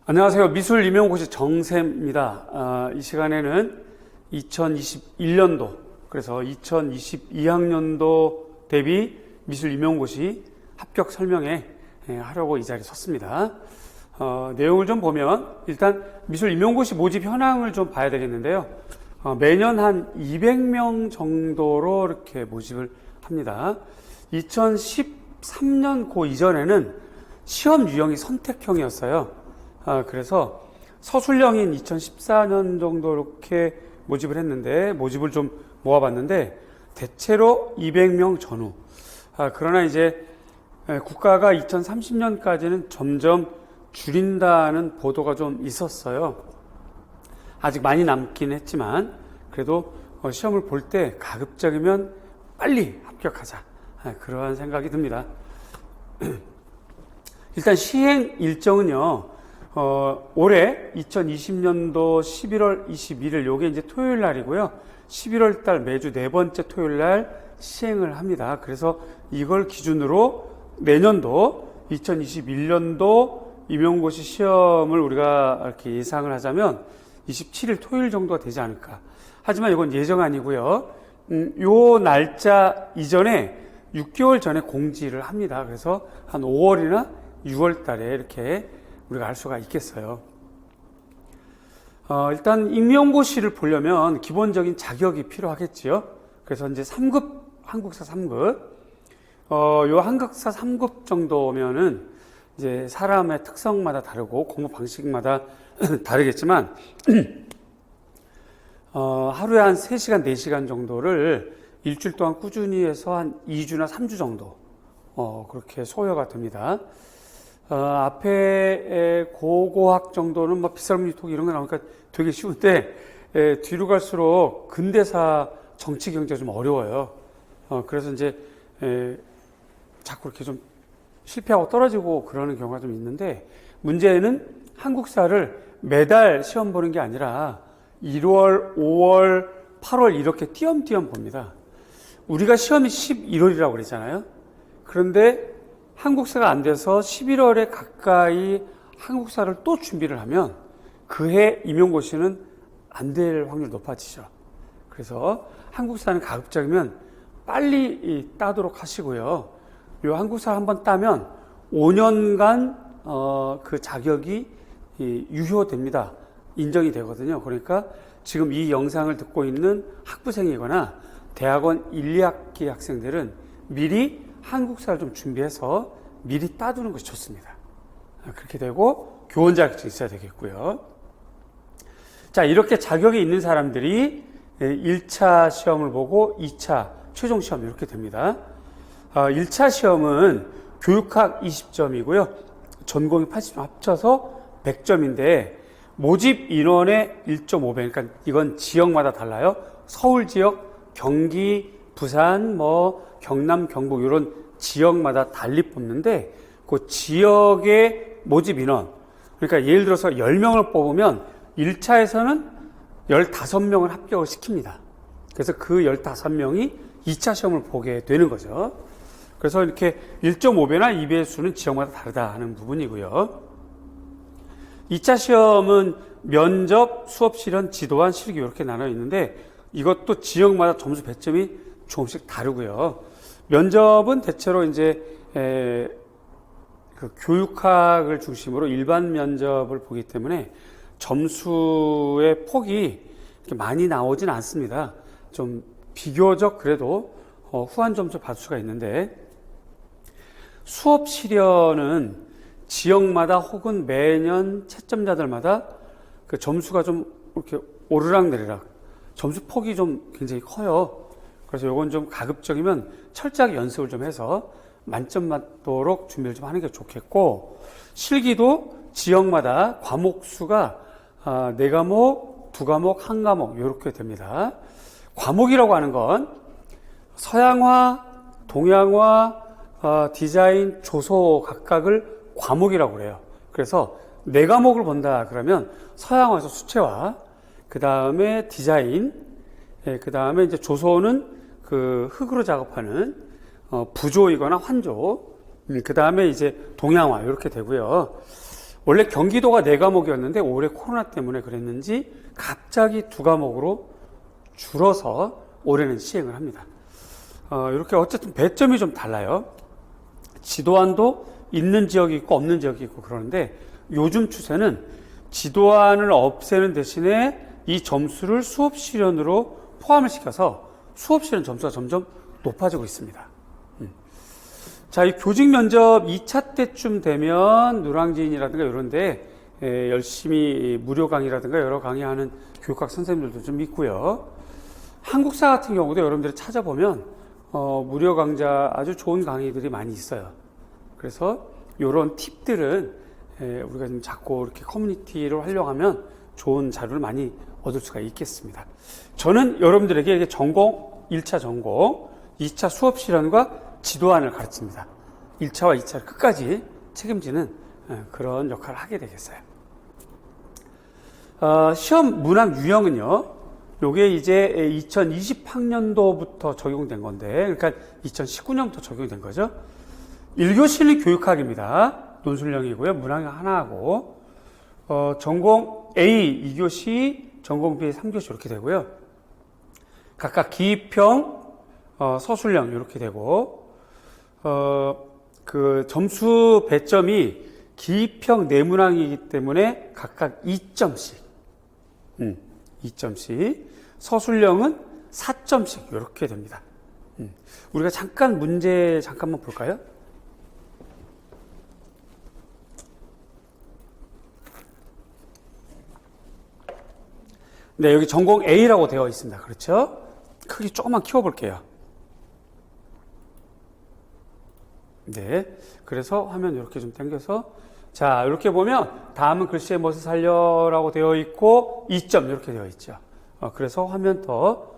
안녕하세요. 미술 임용고시 정쌤입니다. 이 시간에는 2021년도, 그래서 2022학년도 대비 미술 임용고시 합격 설명회 하려고 이 자리에 섰습니다. 내용을 좀 보면 일단 미술 임용고시 모집 현황을 좀 봐야 되겠는데요. 매년 한 200명 정도로 이렇게 모집을 합니다. 2013년 그 이전에는 시험 유형이 선택형이었어요. 그래서 서술형인 2014년 정도 이렇게 모집을 했는데, 모집을 좀 모아봤는데, 대체로 200명 전후. 그러나 이제 국가가 2030년까지는 점점 줄인다는 보도가 좀 있었어요. 아직 많이 남긴 했지만, 그래도 시험을 볼 때 가급적이면 빨리 합격하자. 그러한 생각이 듭니다. 일단 시행 일정은요, 올해 2020년도 11월 21일, 요게 이제 토요일 날이고요. 11월 달 매주 네 번째 토요일 날 시행을 합니다. 그래서 이걸 기준으로 내년도 2021년도 임용고시 시험을 우리가 이렇게 예상을 하자면 27일 토요일 정도가 되지 않을까. 하지만 이건 예정아니고요. 요 날짜 이전에 6개월 전에 공지를 합니다. 그래서 한 5월이나 6월 달에 이렇게 우리가 알 수가 있겠어요. 일단 임용고시를 보려면 기본적인 자격이 필요하겠지요. 그래서 이제 3급, 한국사 3급. 요 한국사 3급 정도면은 이제 사람의 특성마다 다르고 공부 방식마다 다르겠지만, 하루에 한 3시간, 4시간 정도를 일주일 동안 꾸준히 해서 한 2주나 3주 정도, 그렇게 소요가 됩니다. 앞에 고고학 정도는 뭐 빗설문이통 이런 거 나오니까 되게 쉬운데, 뒤로 갈수록 근대사 정치 경제가 좀 어려워요. 그래서 이제 자꾸 이렇게 좀 실패하고 떨어지고 그러는 경우가 좀 있는데, 문제는 한국사를 매달 시험 보는 게 아니라 1월, 5월, 8월 이렇게 띄엄띄엄 봅니다. 우리가 시험이 11월이라고 그랬잖아요. 그런데 한국사가 안 돼서 11월에 가까이 한국사를 또 준비를 하면 그해 임용고시는 안 될 확률이 높아지죠. 그래서 한국사는 가급적이면 빨리 따도록 하시고요. 요 한국사 한번 따면 5년간 그 자격이 유효됩니다. 인정이 되거든요. 그러니까 지금 이 영상을 듣고 있는 학부생이거나 대학원 1, 2학기 학생들은 미리 한국사를 좀 준비해서 미리 따두는 것이 좋습니다. 그렇게 되고 교원 자격증이 있어야 되겠고요. 자, 이렇게 자격이 있는 사람들이 1차 시험을 보고 2차 최종 시험 이렇게 됩니다. 1차 시험은 교육학 20점이고요. 전공이 80점 합쳐서 100점인데 모집 인원의 1.5배, 그러니까 이건 지역마다 달라요. 서울 지역, 경기, 부산, 경남, 경북 이런 지역마다 달리 뽑는데 그 지역의 모집 인원, 그러니까 예를 들어서 10명을 뽑으면 1차에서는 15명을 합격을 시킵니다. 그래서 그 15명이 2차 시험을 보게 되는 거죠. 그래서 이렇게 1.5배나 2배의 수는 지역마다 다르다 하는 부분이고요. 2차 시험은 면접, 수업 실현, 지도안, 실기 이렇게 나눠 있는데 이것도 지역마다 점수 배점이 조금씩 다르고요. 면접은 대체로 이제 그 교육학을 중심으로 일반 면접을 보기 때문에 점수의 폭이 이렇게 많이 나오진 않습니다. 좀 비교적 그래도 후한 점수 받을 수가 있는데, 수업 실현은 지역마다 혹은 매년 채점자들마다 그 점수가 좀 이렇게 오르락내리락 점수 폭이 좀 굉장히 커요. 그래서 요건 좀 가급적이면 철저하게 연습을 좀 해서 만점 맞도록 준비를 좀 하는 게 좋겠고, 실기도 지역마다 과목 수가 4과목, 2과목, 1과목 이렇게 됩니다. 과목이라고 하는 건 서양화, 동양화, 디자인, 조소 각각을 과목이라고 그래요. 그래서 4과목을 본다 그러면 서양화에서 수채화, 그 다음에 디자인, 그 다음에 이제 조소는 그 흙으로 작업하는 부조이거나 환조, 그 다음에 이제 동양화 이렇게 되고요. 원래 경기도가 4과목이었는데 올해 코로나 때문에 그랬는지 갑자기 2과목으로 줄어서 올해는 시행을 합니다. 이렇게 어쨌든 배점이 좀 달라요. 지도안도 있는 지역이 있고 없는 지역이 있고 그러는데 요즘 추세는 지도안을 없애는 대신에 이 점수를 수업 실현으로 포함을 시켜서 수업 실현 점수가 점점 높아지고 있습니다. 자, 이 교직 면접 2차 때쯤 되면 누랑지인이라든가 이런 데 열심히 무료 강의라든가 여러 강의하는 교육학 선생님들도 좀 있고요. 한국사 같은 경우도 여러분들이 찾아보면 무료 강좌 아주 좋은 강의들이 많이 있어요. 그래서 이런 팁들은 우리가 좀 자꾸 이렇게 커뮤니티를 활용하면 좋은 자료를 많이 얻을 수가 있겠습니다. 저는 여러분들에게 이게 전공, 1차 전공, 2차 수업 실현과 지도안을 가르칩니다. 1차와 2차를 끝까지 책임지는 그런 역할을 하게 되겠어요. 시험 문항 유형은요, 요게 이제 2020학년도부터 적용된 건데, 그러니까 2019년부터 적용된 거죠. 1교시는 교육학입니다. 논술형이고요. 문항이 하나하고, 전공 A 2교시, 전공 B 3교시 이렇게 되고요. 각각 기입형, 서술형 이렇게 되고, 그 점수 배점이 기입형 내문항이기 때문에 각각 2점씩, 2점씩, 서술형은 4점씩 이렇게 됩니다. 우리가 잠깐 문제 잠깐만 볼까요? 네, 여기 전공 A라고 되어 있습니다. 그렇죠? 크기 조금만 키워볼게요. 네, 그래서 화면 이렇게 좀 당겨서, 자, 이렇게 보면 다음은 글씨의 멋을 살려라고 되어 있고 2점 이렇게 되어 있죠. 그래서 화면 더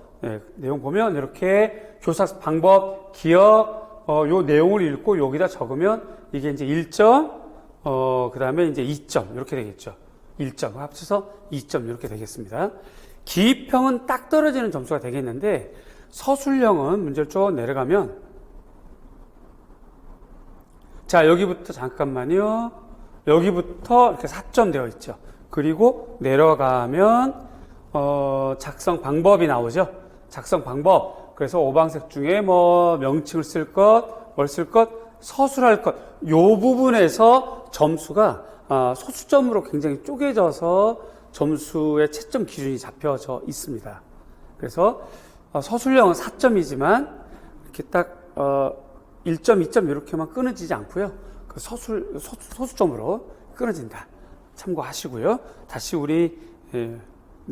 내용 보면 이렇게 교사 방법, 기억, 요 내용을 읽고 여기다 적으면 이게 이제 1점, 그 다음에 이제 2점 이렇게 되겠죠. 1점 합쳐서 2점 이렇게 되겠습니다. 기입형은 딱 떨어지는 점수가 되겠는데 서술형은 문제를 쭉 내려가면, 자, 여기부터 잠깐만요. 여기부터 이렇게 4점 되어 있죠. 그리고 내려가면 작성 방법이 나오죠. 작성 방법. 그래서 오방색 중에 뭐 명칭을 쓸 것, 뭘 쓸 것, 서술할 것, 요 부분에서 점수가 소수점으로 굉장히 쪼개져서 점수의 채점 기준이 잡혀져 있습니다. 그래서 서술형은 4점이지만 이렇게 딱 1점, 2점 이렇게만 끊어지지 않고요. 그 소수점으로 끊어진다. 참고하시고요. 다시 우리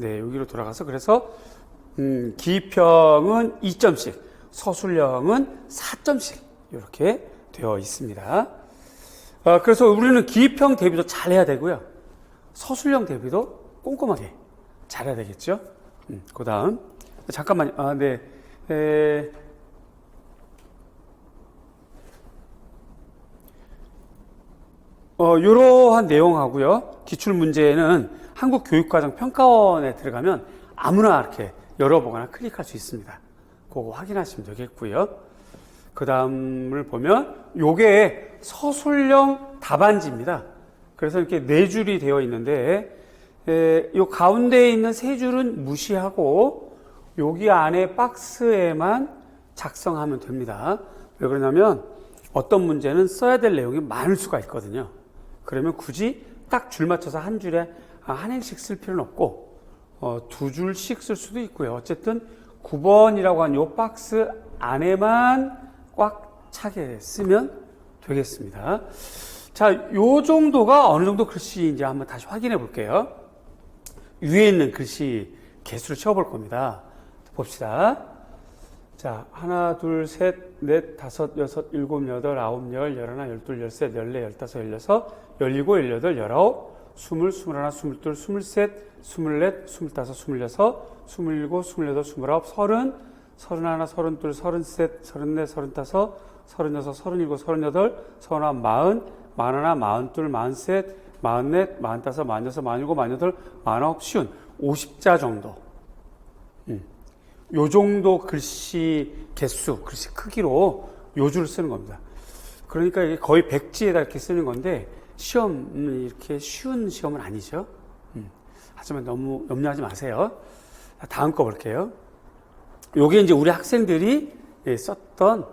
여기로 돌아가서, 그래서 기입형은 2점씩, 서술형은 4점씩 이렇게 되어 있습니다. 그래서 우리는 기입형 대비도 잘해야 되고요. 서술형 대비도 꼼꼼하게 잘해야 되겠죠. 그 다음 잠깐만요. 이러한 내용하고요. 기출문제는 한국교육과정평가원에 들어가면 아무나 이렇게 열어보거나 클릭할 수 있습니다. 그거 확인하시면 되겠고요. 그 다음을 보면 요게 서술형 답안지입니다. 그래서 이렇게 4줄이 되어 있는데 요 가운데에 있는 3줄은 무시하고 여기 안에 박스에만 작성하면 됩니다. 왜 그러냐면 어떤 문제는 써야 될 내용이 많을 수가 있거든요. 그러면 굳이 딱 줄 맞춰서 한 줄에 한 행씩 쓸 필요는 없고 2줄씩 쓸 수도 있고요. 어쨌든 9번이라고 한 요 박스 안에만 꽉 차게 쓰면 되겠습니다. 자, 요 정도가 어느 정도 글씨 이제 한번 다시 확인해 볼게요. 위에 있는 글씨 개수를 채워볼 겁니다. 봅시다. 자, 하나, 둘, 셋, 넷, 다섯, 여섯, 일곱, 여덟, 아홉, 열, 열하나, 열둘, 열셋, 열네, 열다섯, 열여섯, 열일곱, 열여덟, 열아홉, 스물, 스물하나, 스물둘, 스물셋, 스물넷, 스물다섯, 스물여섯, 스물일곱, 스물여덟, 스물아홉, 서른, 서른하나, 서른둘, 서른셋, 서른넷, 서른다섯, 서른여섯, 서른일곱, 서른여덟, 서른아홉, 마흔, 마흔하나, 마흔둘, 마흔셋, 마흔넷, 마흔다섯, 마흔여섯, 마흔일곱, 마흔여덟, 마흔아홉, 쉬운 50자 정도. 요 정도 글씨 개수, 글씨 크기로 요 줄을 쓰는 겁니다. 그러니까 이게 거의 백지에다 이렇게 쓰는 건데 시험은 이렇게 쉬운 시험은 아니죠. 하지만 너무 염려하지 마세요. 다음 거 볼게요. 요게 이제 우리 학생들이 썼던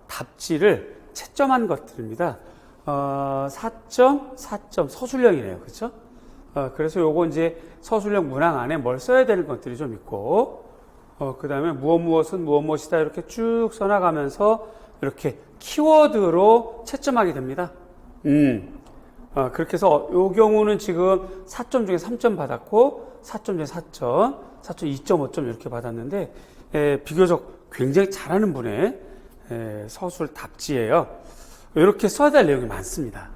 답지를 채점한 것들입니다. 4점, 4점, 서술형이네요. 그렇죠? 그래서 요거 이제 서술형 문항 안에 뭘 써야 되는 것들이 좀 있고, 그 다음에 무엇은 무엇이다 이렇게 쭉 써나가면서 이렇게 키워드로 채점하게 됩니다. 그렇게 해서 요 경우는 지금 4점 중에 3점 받았고, 4점 중에 4점, 4점 2.5점 이렇게 받았는데, 비교적 굉장히 잘하는 분의 서술 답지예요. 이렇게 써야 될 내용이 많습니다.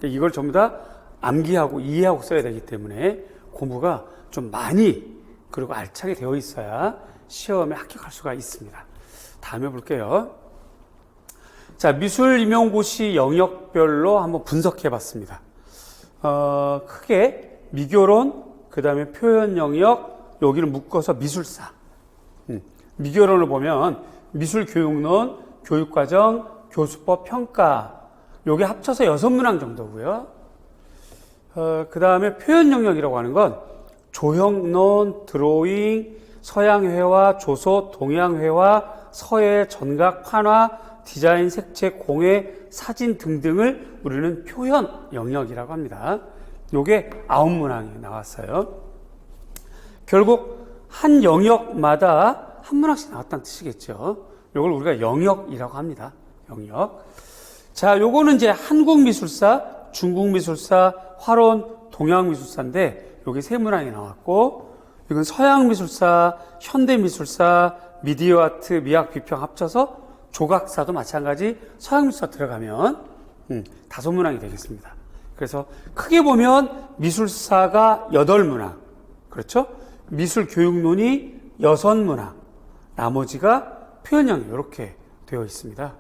이걸 전부 다 암기하고 이해하고 써야 되기 때문에 공부가 좀 많이 그리고 알차게 되어 있어야 시험에 합격할 수가 있습니다. 다음에 볼게요. 자, 미술 임용고시 영역별로 한번 분석해 봤습니다. 크게 미교론, 그 다음에 표현 영역, 여기를 묶어서 미술사. 미교론을 보면 미술교육론, 교육과정, 교수법, 평가, 요게 합쳐서 6문항 정도고요. 그 다음에 표현 영역이라고 하는 건 조형론, 드로잉, 서양회화, 조소, 동양회화, 서예, 전각, 판화, 디자인, 색채, 공예, 사진 등등을 우리는 표현 영역이라고 합니다. 요게 9문항이 나왔어요. 결국 한 영역마다 한 문항씩 나왔다는 뜻이겠죠. 요걸 우리가 영역이라고 합니다. 영역. 자, 요거는 이제 한국미술사, 중국미술사, 화론, 동양미술사인데 요게 3문항이 나왔고, 이건 서양미술사, 현대미술사, 미디어 아트, 미학 비평 합쳐서 조각사도 마찬가지 서양미술사 들어가면 5문항이 되겠습니다. 그래서 크게 보면 미술사가 8문항, 그렇죠? 미술교육론이 6문항, 나머지가 표현형이 이렇게 되어 있습니다.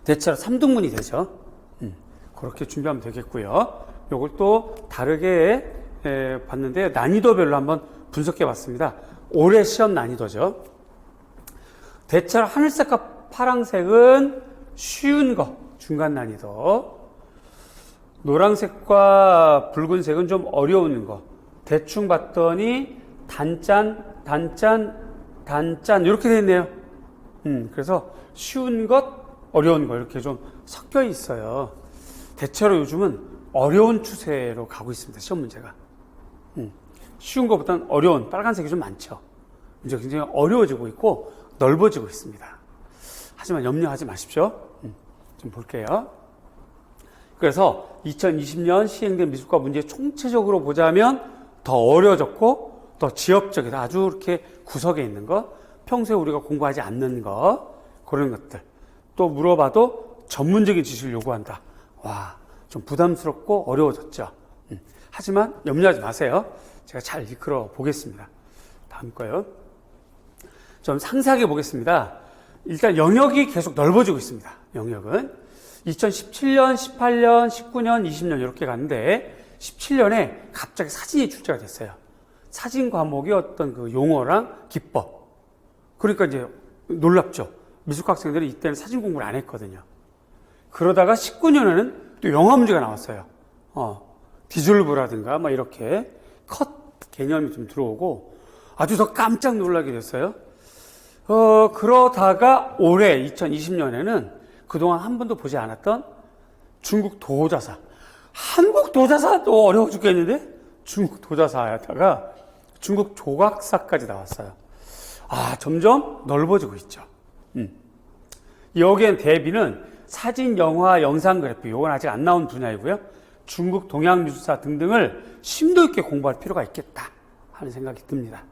대체로 3등분이 되죠. 그렇게 준비하면 되겠고요. 이걸 또 다르게 봤는데 난이도별로 한번 분석해 봤습니다. 올해 시험 난이도죠. 대체로 하늘색과 파란색은 쉬운 거, 중간 난이도. 노란색과 붉은색은 좀 어려운 거. 대충 봤더니 단짠 이렇게 되어 있네요. 그래서 쉬운 것, 어려운 거 이렇게 좀 섞여 있어요. 대체로 요즘은 어려운 추세로 가고 있습니다. 시험 문제가. 쉬운 것보다는 어려운 빨간색이 좀 많죠. 문제가 굉장히 어려워지고 있고 넓어지고 있습니다. 하지만 염려하지 마십시오. 좀 볼게요. 그래서 2020년 시행된 미술과 문제 총체적으로 보자면 더 어려워졌고 더 지엽적이다. 아주 이렇게 구석에 있는 거, 평소에 우리가 공부하지 않는 거, 그런 것들. 또 물어봐도 전문적인 지식을 요구한다. 와, 좀 부담스럽고 어려워졌죠. 하지만 염려하지 마세요. 제가 잘 이끌어 보겠습니다. 다음 거요. 좀 상세하게 보겠습니다. 일단 영역이 계속 넓어지고 있습니다. 영역은 2017년, 18년, 19년, 20년 이렇게 갔는데 17년에 갑자기 사진이 출제가 됐어요. 사진 과목이 어떤 그 용어랑 기법. 그러니까 이제 놀랍죠. 미술과 학생들이 이때는 사진 공부를 안 했거든요. 그러다가 19년에는 또 영화 문제가 나왔어요. 디졸브라든가 막 이렇게 컷 개념이 좀 들어오고 아주 더 깜짝 놀라게 됐어요. 그러다가 올해 2020년에는 그동안 한 번도 보지 않았던 중국 도자사. 한국 도자사도 어려워 죽겠는데 중국 도자사에다가 중국 조각사까지 나왔어요. 점점 넓어지고 있죠. 여기엔 대비는 사진, 영화, 영상 그래픽, 이건 아직 안 나온 분야이고요. 중국 동양미술사 등등을 심도 있게 공부할 필요가 있겠다 하는 생각이 듭니다.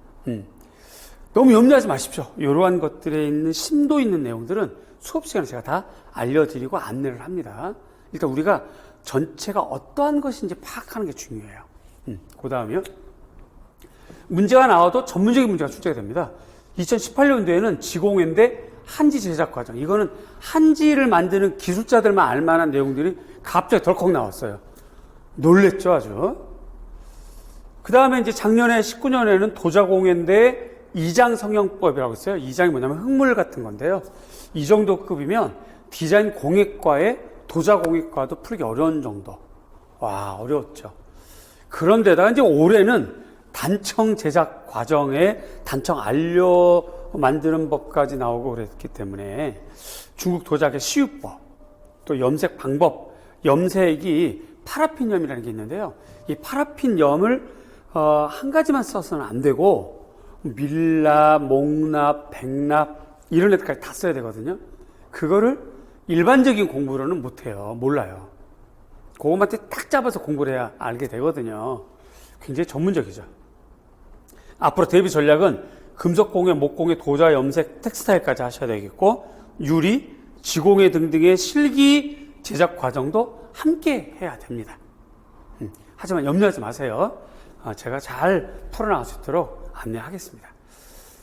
너무 염려하지 마십시오. 이러한 것들에 있는 심도 있는 내용들은 수업 시간에 제가 다 알려드리고 안내를 합니다. 일단 우리가 전체가 어떠한 것인지 파악하는 게 중요해요. 그 다음에요. 문제가 나와도 전문적인 문제가 출제가 됩니다. 2018년도에는 지공회인데 한지 제작 과정. 이거는 한지를 만드는 기술자들만 알만한 내용들이 갑자기 덜컥 나왔어요. 놀랬죠, 아주. 그 다음에 이제 작년에 19년에는 도자공예인데 이장 성형법이라고 있어요. 이장이 뭐냐면 흙물 같은 건데요. 이 정도 급이면 디자인 공예과에 도자공익과도 풀기 어려운 정도. 와, 어려웠죠. 그런데다가 이제 올해는 단청 제작 과정에 단청 알료 만드는 법까지 나오고 그랬기 때문에 중국 도자기의 시유법, 또 염색 방법, 염색이 파라핀염이라는 게 있는데요. 이 파라핀염을 한 가지만 써서는 안 되고 밀랍, 목랍, 백랍 이런 애들까지 다 써야 되거든요. 그거를 일반적인 공부로는 못해요. 몰라요. 그것만 딱 잡아서 공부를 해야 알게 되거든요. 굉장히 전문적이죠. 앞으로 대비 전략은 금속공예, 목공예, 도자, 염색, 텍스타일까지 하셔야 되겠고 유리, 지공예 등등의 실기 제작 과정도 함께 해야 됩니다. 하지만 염려하지 마세요. 제가 잘 풀어나갈 수 있도록 안내하겠습니다.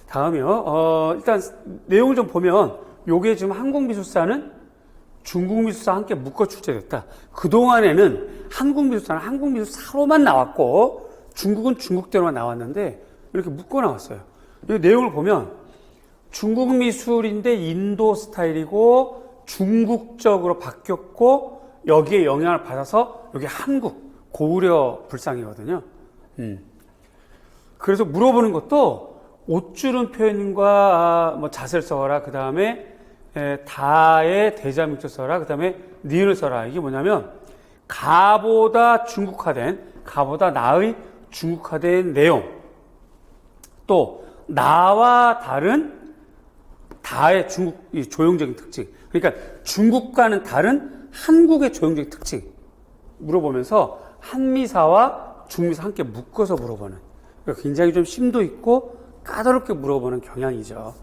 다음이요. 일단 내용을 좀 보면 요게 지금 한국미술사는 중국미술사와 함께 묶어 출제됐다. 그동안에는 한국미술사는 한국미술사로만 나왔고 중국은 중국대로만 나왔는데 이렇게 묶어 나왔어요. 이 내용을 보면 중국 미술인데 인도 스타일이고 중국적으로 바뀌었고 여기에 영향을 받아서 여기 한국 고구려 불상이거든요. 그래서 물어보는 것도 옷주름 표현과 뭐 자세를 써라. 그 다음에 다의 대자명절 써라. 그 다음에 니은을 써라. 이게 뭐냐면 가보다 중국화된, 가보다 나의 중국화된 내용, 또 나와 다른 다의 중국 조형적인 특징, 그러니까 중국과는 다른 한국의 조형적인 특징 물어보면서 한미사와 중미사 함께 묶어서 물어보는, 그러니까 굉장히 좀 심도 있고 까다롭게 물어보는 경향이죠.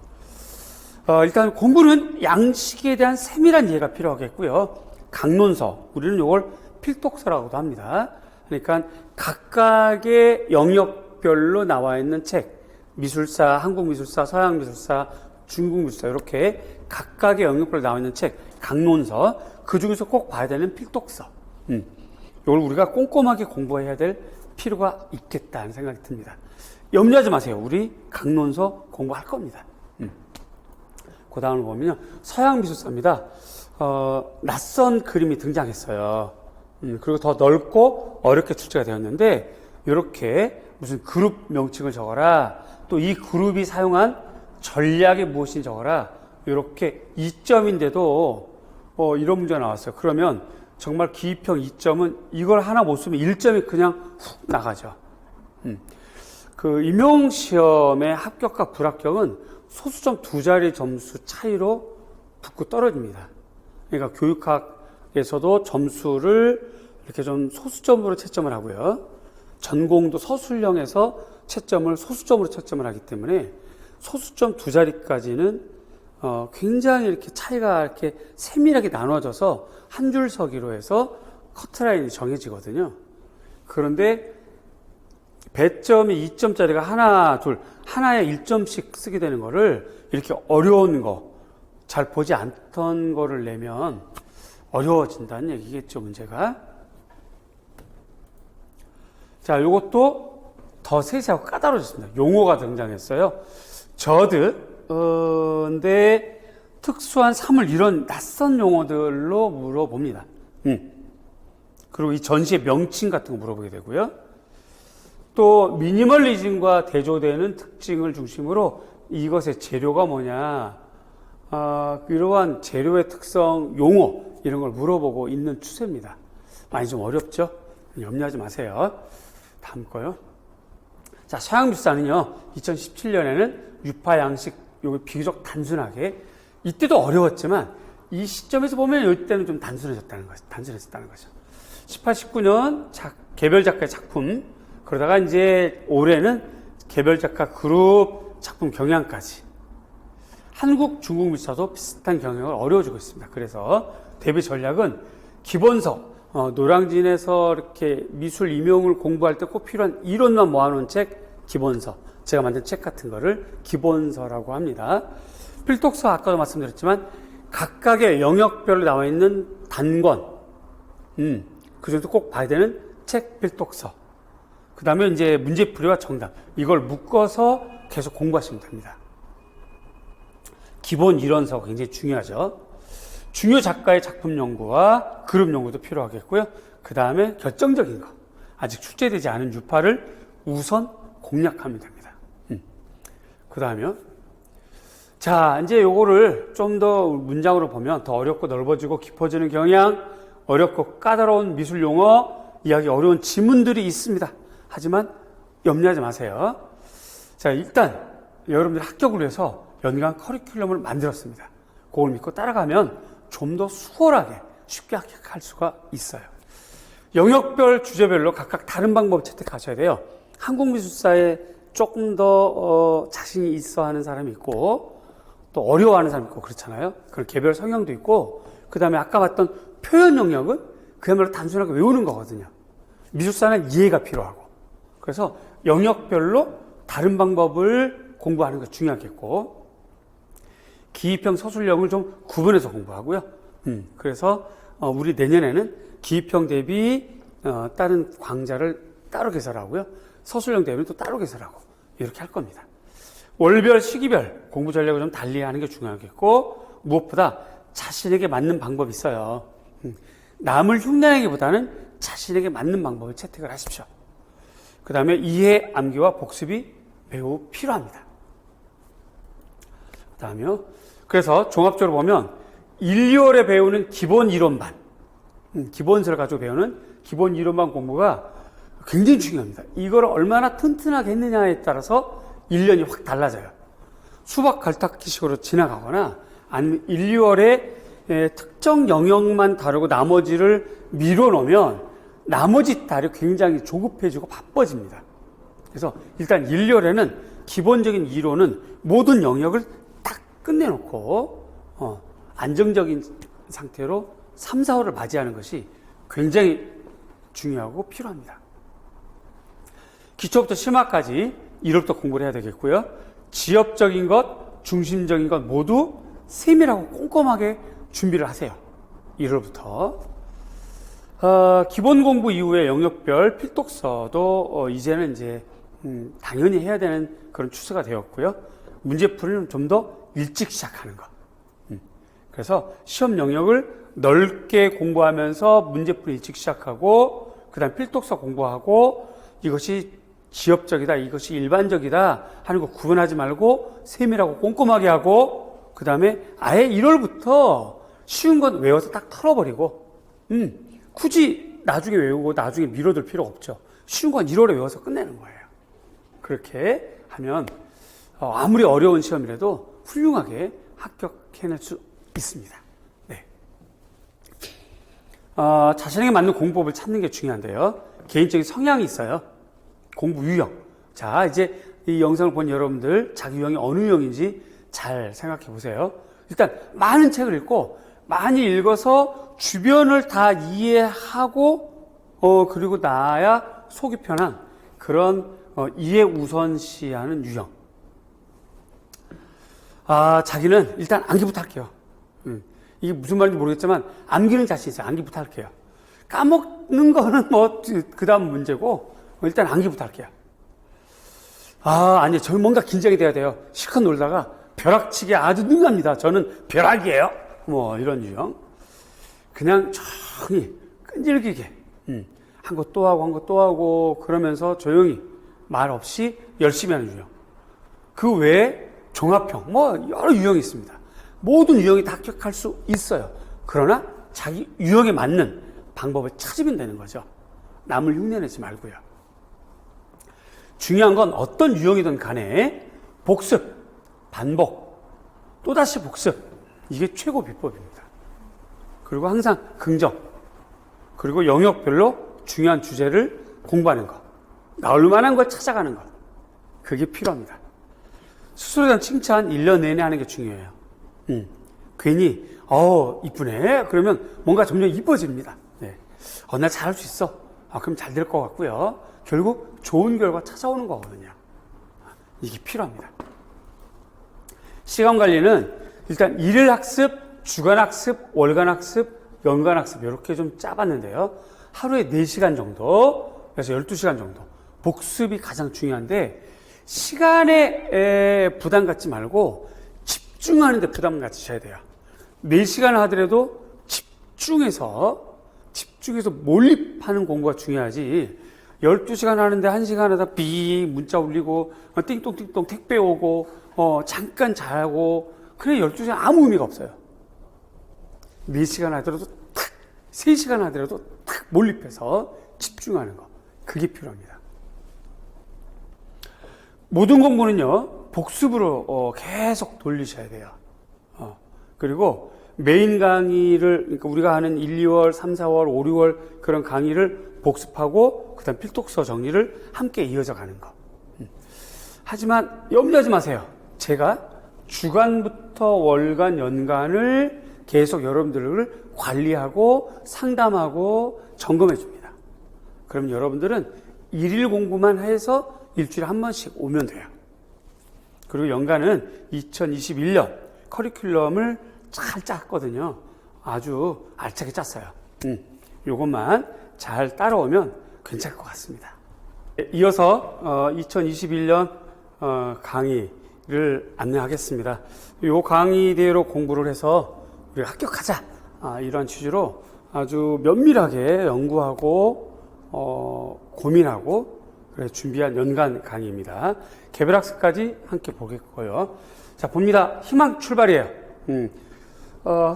일단 공부는 양식에 대한 세밀한 이해가 필요하겠고요. 강론서, 우리는 이걸 필독서라고도 합니다. 그러니까 각각의 영역별로 나와 있는 책, 미술사, 한국미술사, 서양미술사, 중국미술사 이렇게 각각의 영역별로 나와 있는 책, 강론서, 그 중에서 꼭 봐야 되는 필독서. 이걸 우리가 꼼꼼하게 공부해야 될 필요가 있겠다는 생각이 듭니다. 염려하지 마세요. 우리 강론서 공부할 겁니다. 그 다음을 보면요. 서양미술사입니다. 낯선 그림이 등장했어요. 그리고 더 넓고 어렵게 출제가 되었는데, 이렇게 무슨 그룹 명칭을 적어라. 또 이 그룹이 사용한 전략이 무엇인지 적어라. 이렇게 2점인데도 이런 문제가 나왔어요. 그러면 정말 기입형 2점은 이걸 하나 못 쓰면 1점이 그냥 훅 나가죠. 그 임용시험의 합격과 불합격은 소수점 2자리 점수 차이로 붙고 떨어집니다. 그러니까 교육학에서도 점수를 이렇게 좀 소수점으로 채점을 하고요. 전공도 서술형에서 채점을 소수점으로 채점을 하기 때문에 소수점 2자리까지는 굉장히 이렇게 차이가 이렇게 세밀하게 나눠져서 한 줄 서기로 해서 커트라인이 정해지거든요. 그런데 배점이 2점짜리가 하나, 둘, 하나에 1점씩 쓰게 되는 거를 이렇게 어려운 거, 잘 보지 않던 거를 내면 어려워진다는 얘기겠죠, 문제가. 자, 요것도 더 세세하고 까다로워졌습니다. 용어가 등장했어요. 근데 특수한 사물, 이런 낯선 용어들로 물어봅니다. 그리고 이 전시의 명칭 같은 거 물어보게 되고요. 또 미니멀리즘과 대조되는 특징을 중심으로 이것의 재료가 뭐냐, 이러한 재료의 특성, 용어 이런 걸 물어보고 있는 추세입니다. 많이 좀 어렵죠? 염려하지 마세요. 다음 거요. 자, 서양미술사는요 2017년에는 유파 양식, 요게 비교적 단순하게, 이때도 어려웠지만 이 시점에서 보면 이때는 좀 단순해졌다는 거죠. 18, 19년 개별 작가의 작품, 그러다가 이제 올해는 개별 작가 그룹 작품 경향까지. 한국, 중국 미술사도 비슷한 경향을 어려워지고 있습니다. 그래서 대비 전략은 기본서, 노량진에서 이렇게 미술 임용을 공부할 때 꼭 필요한 이론만 모아놓은 책, 기본서. 제가 만든 책 같은 거를 기본서라고 합니다. 필독서, 아까도 말씀드렸지만 각각의 영역별로 나와 있는 단권, 그 정도 꼭 봐야 되는 책 필독서. 그 다음에 이제 문제풀이와 정답, 이걸 묶어서 계속 공부하시면 됩니다. 기본 이론서가 굉장히 중요하죠. 중요 작가의 작품 연구와 그룹 연구도 필요하겠고요. 그 다음에 결정적인 거, 아직 출제되지 않은 유파를 우선 공략하면 됩니다. 그 다음에요. 자, 이제 요거를 좀 더 문장으로 보면 더 어렵고 넓어지고 깊어지는 경향, 어렵고 까다로운 미술 용어, 이해하기 어려운 지문들이 있습니다. 하지만 염려하지 마세요. 자, 일단 여러분들 합격을 위해서 연간 커리큘럼을 만들었습니다. 그걸 믿고 따라가면 좀 더 수월하게 쉽게 합격할 수가 있어요. 영역별, 주제별로 각각 다른 방법을 채택하셔야 돼요. 한국미술사에 조금 더 자신이 있어 하는 사람이 있고 또 어려워하는 사람이 있고 그렇잖아요. 그런 개별 성향도 있고 그 다음에 아까 봤던 표현 영역은 그야말로 단순하게 외우는 거거든요. 미술사는 이해가 필요하고 그래서 영역별로 다른 방법을 공부하는 게 중요하겠고 기입형 서술형을 좀 구분해서 공부하고요. 그래서 우리 내년에는 기입형 대비 다른 광자를 따로 개설하고요. 서술형 대비는 또 따로 개설하고 이렇게 할 겁니다. 월별, 시기별 공부 전략을 좀 달리하는 게 중요하겠고 무엇보다 자신에게 맞는 방법이 있어요. 남을 흉내내기보다는 자신에게 맞는 방법을 채택을 하십시오. 그 다음에 이해, 암기와 복습이 매우 필요합니다. 그 다음에요. 그래서 종합적으로 보면 1, 2월에 배우는 기본 이론반, 기본서를 가지고 배우는 기본 이론반 공부가 굉장히 중요합니다. 이걸 얼마나 튼튼하게 했느냐에 따라서 1년이 확 달라져요. 수박 갈딱기식으로 지나가거나 아니면 1, 2월에 특정 영역만 다루고 나머지를 밀어놓으면 나머지 달이 굉장히 조급해지고 바빠집니다. 그래서 일단 1, 2월에는 기본적인 이론은 모든 영역을 딱 끝내놓고 안정적인 상태로 3, 4월을 맞이하는 것이 굉장히 중요하고 필요합니다. 기초부터 심화까지 1월부터 공부를 해야 되겠고요. 지엽적인 것, 중심적인 것 모두 세밀하고 꼼꼼하게 준비를 하세요. 1월부터. 기본 공부 이후에 영역별 필독서도 이제는 이제 당연히 해야 되는 그런 추세가 되었고요. 문제풀이는 좀 더 일찍 시작하는 것. 그래서 시험 영역을 넓게 공부하면서 문제풀이 일찍 시작하고 그 다음 필독서 공부하고 이것이 지엽적이다, 이것이 일반적이다 하는 거 구분하지 말고 세밀하고 꼼꼼하게 하고 그 다음에 아예 1월부터 쉬운 건 외워서 딱 털어버리고 굳이 나중에 외우고 나중에 미뤄둘 필요가 없죠. 쉬운 건 1월에 외워서 끝내는 거예요. 그렇게 하면 아무리 어려운 시험이라도 훌륭하게 합격해낼 수 있습니다. 네. 자신에게 맞는 공부법을 찾는 게 중요한데요. 개인적인 성향이 있어요. 공부 유형. 자, 이제 이 영상을 본 여러분들 자기 유형이 어느 유형인지 잘 생각해 보세요. 일단 많은 책을 읽고 많이 읽어서 주변을 다 이해하고 그리고 나야 속이 편한 그런 이해 우선시하는 유형. 자기는 일단 암기부터 할게요. 이게 무슨 말인지 모르겠지만 암기는 자신 있어요. 암기부터 할게요. 까먹는 거는 뭐 그 다음 문제고 일단 암기부터 할게요. 아니, 저는 뭔가 긴장이 돼야 돼요. 실컷 놀다가 벼락치기 아주 능합니다. 저는 벼락이에요. 뭐 이런 유형. 그냥 조용히 끈질기게 한 거 또 하고 한 거 또 하고 그러면서 조용히 말 없이 열심히 하는 유형. 그 외에 종합형 뭐 여러 유형이 있습니다. 모든 유형이 다 합격할 수 있어요. 그러나 자기 유형에 맞는 방법을 찾으면 되는 거죠. 남을 흉내내지 말고요. 중요한 건 어떤 유형이든 간에 복습, 반복, 또다시 복습, 이게 최고 비법입니다. 그리고 항상 긍정, 그리고 영역별로 중요한 주제를 공부하는 것, 나올 만한 걸 찾아가는 것, 그게 필요합니다. 스스로에 대한 칭찬 1년 내내 하는 게 중요해요. 괜히 이쁘네 그러면 뭔가 점점 이뻐집니다. 네. 나 잘할 수 있어. 그럼 잘 될 것 같고요. 결국 좋은 결과 찾아오는 거거든요. 이게 필요합니다. 시간 관리는 일단 일일 학습, 주간 학습, 월간 학습, 연간 학습 이렇게 좀 짜봤는데요. 하루에 4시간 정도, 그래서 12시간 정도 복습이 가장 중요한데 시간에 부담 갖지 말고 집중하는 데 부담 가지셔야 돼요. 4시간 하더라도 집중해서 몰입하는 공부가 중요하지. 12시간 하는데 1시간 하다 삐 문자 울리고 띵똥띵똥 택배 오고 잠깐 자고 그래 12시간 아무 의미가 없어요. 4시간 하더라도 탁 3시간 하더라도 탁 몰입해서 집중하는 거. 그게 필요합니다. 모든 공부는요, 복습으로 계속 돌리셔야 돼요. 그리고 메인 강의를, 그러니까 우리가 하는 1, 2월, 3, 4월, 5, 6월 그런 강의를 복습하고, 그 다음 필독서 정리를 함께 이어져 가는 거. 하지만 염려하지 마세요. 제가 주간부터 월간, 연간을 계속 여러분들을 관리하고 상담하고 점검해 줍니다. 그럼 여러분들은 일일 공부만 해서 일주일에 한 번씩 오면 돼요. 그리고 연간은 2021년 커리큘럼을 잘 짰거든요. 아주 알차게 짰어요. 요것만 잘 따라오면 괜찮을 것 같습니다. 이어서 2021년 강의를 안내하겠습니다. 요 강의대로 공부를 해서 우리가 합격하자, 이런 취지로 아주 면밀하게 연구하고 고민하고 준비한 연간 강의입니다. 개별학습까지 함께 보겠고요. 자, 봅니다. 희망 출발이에요.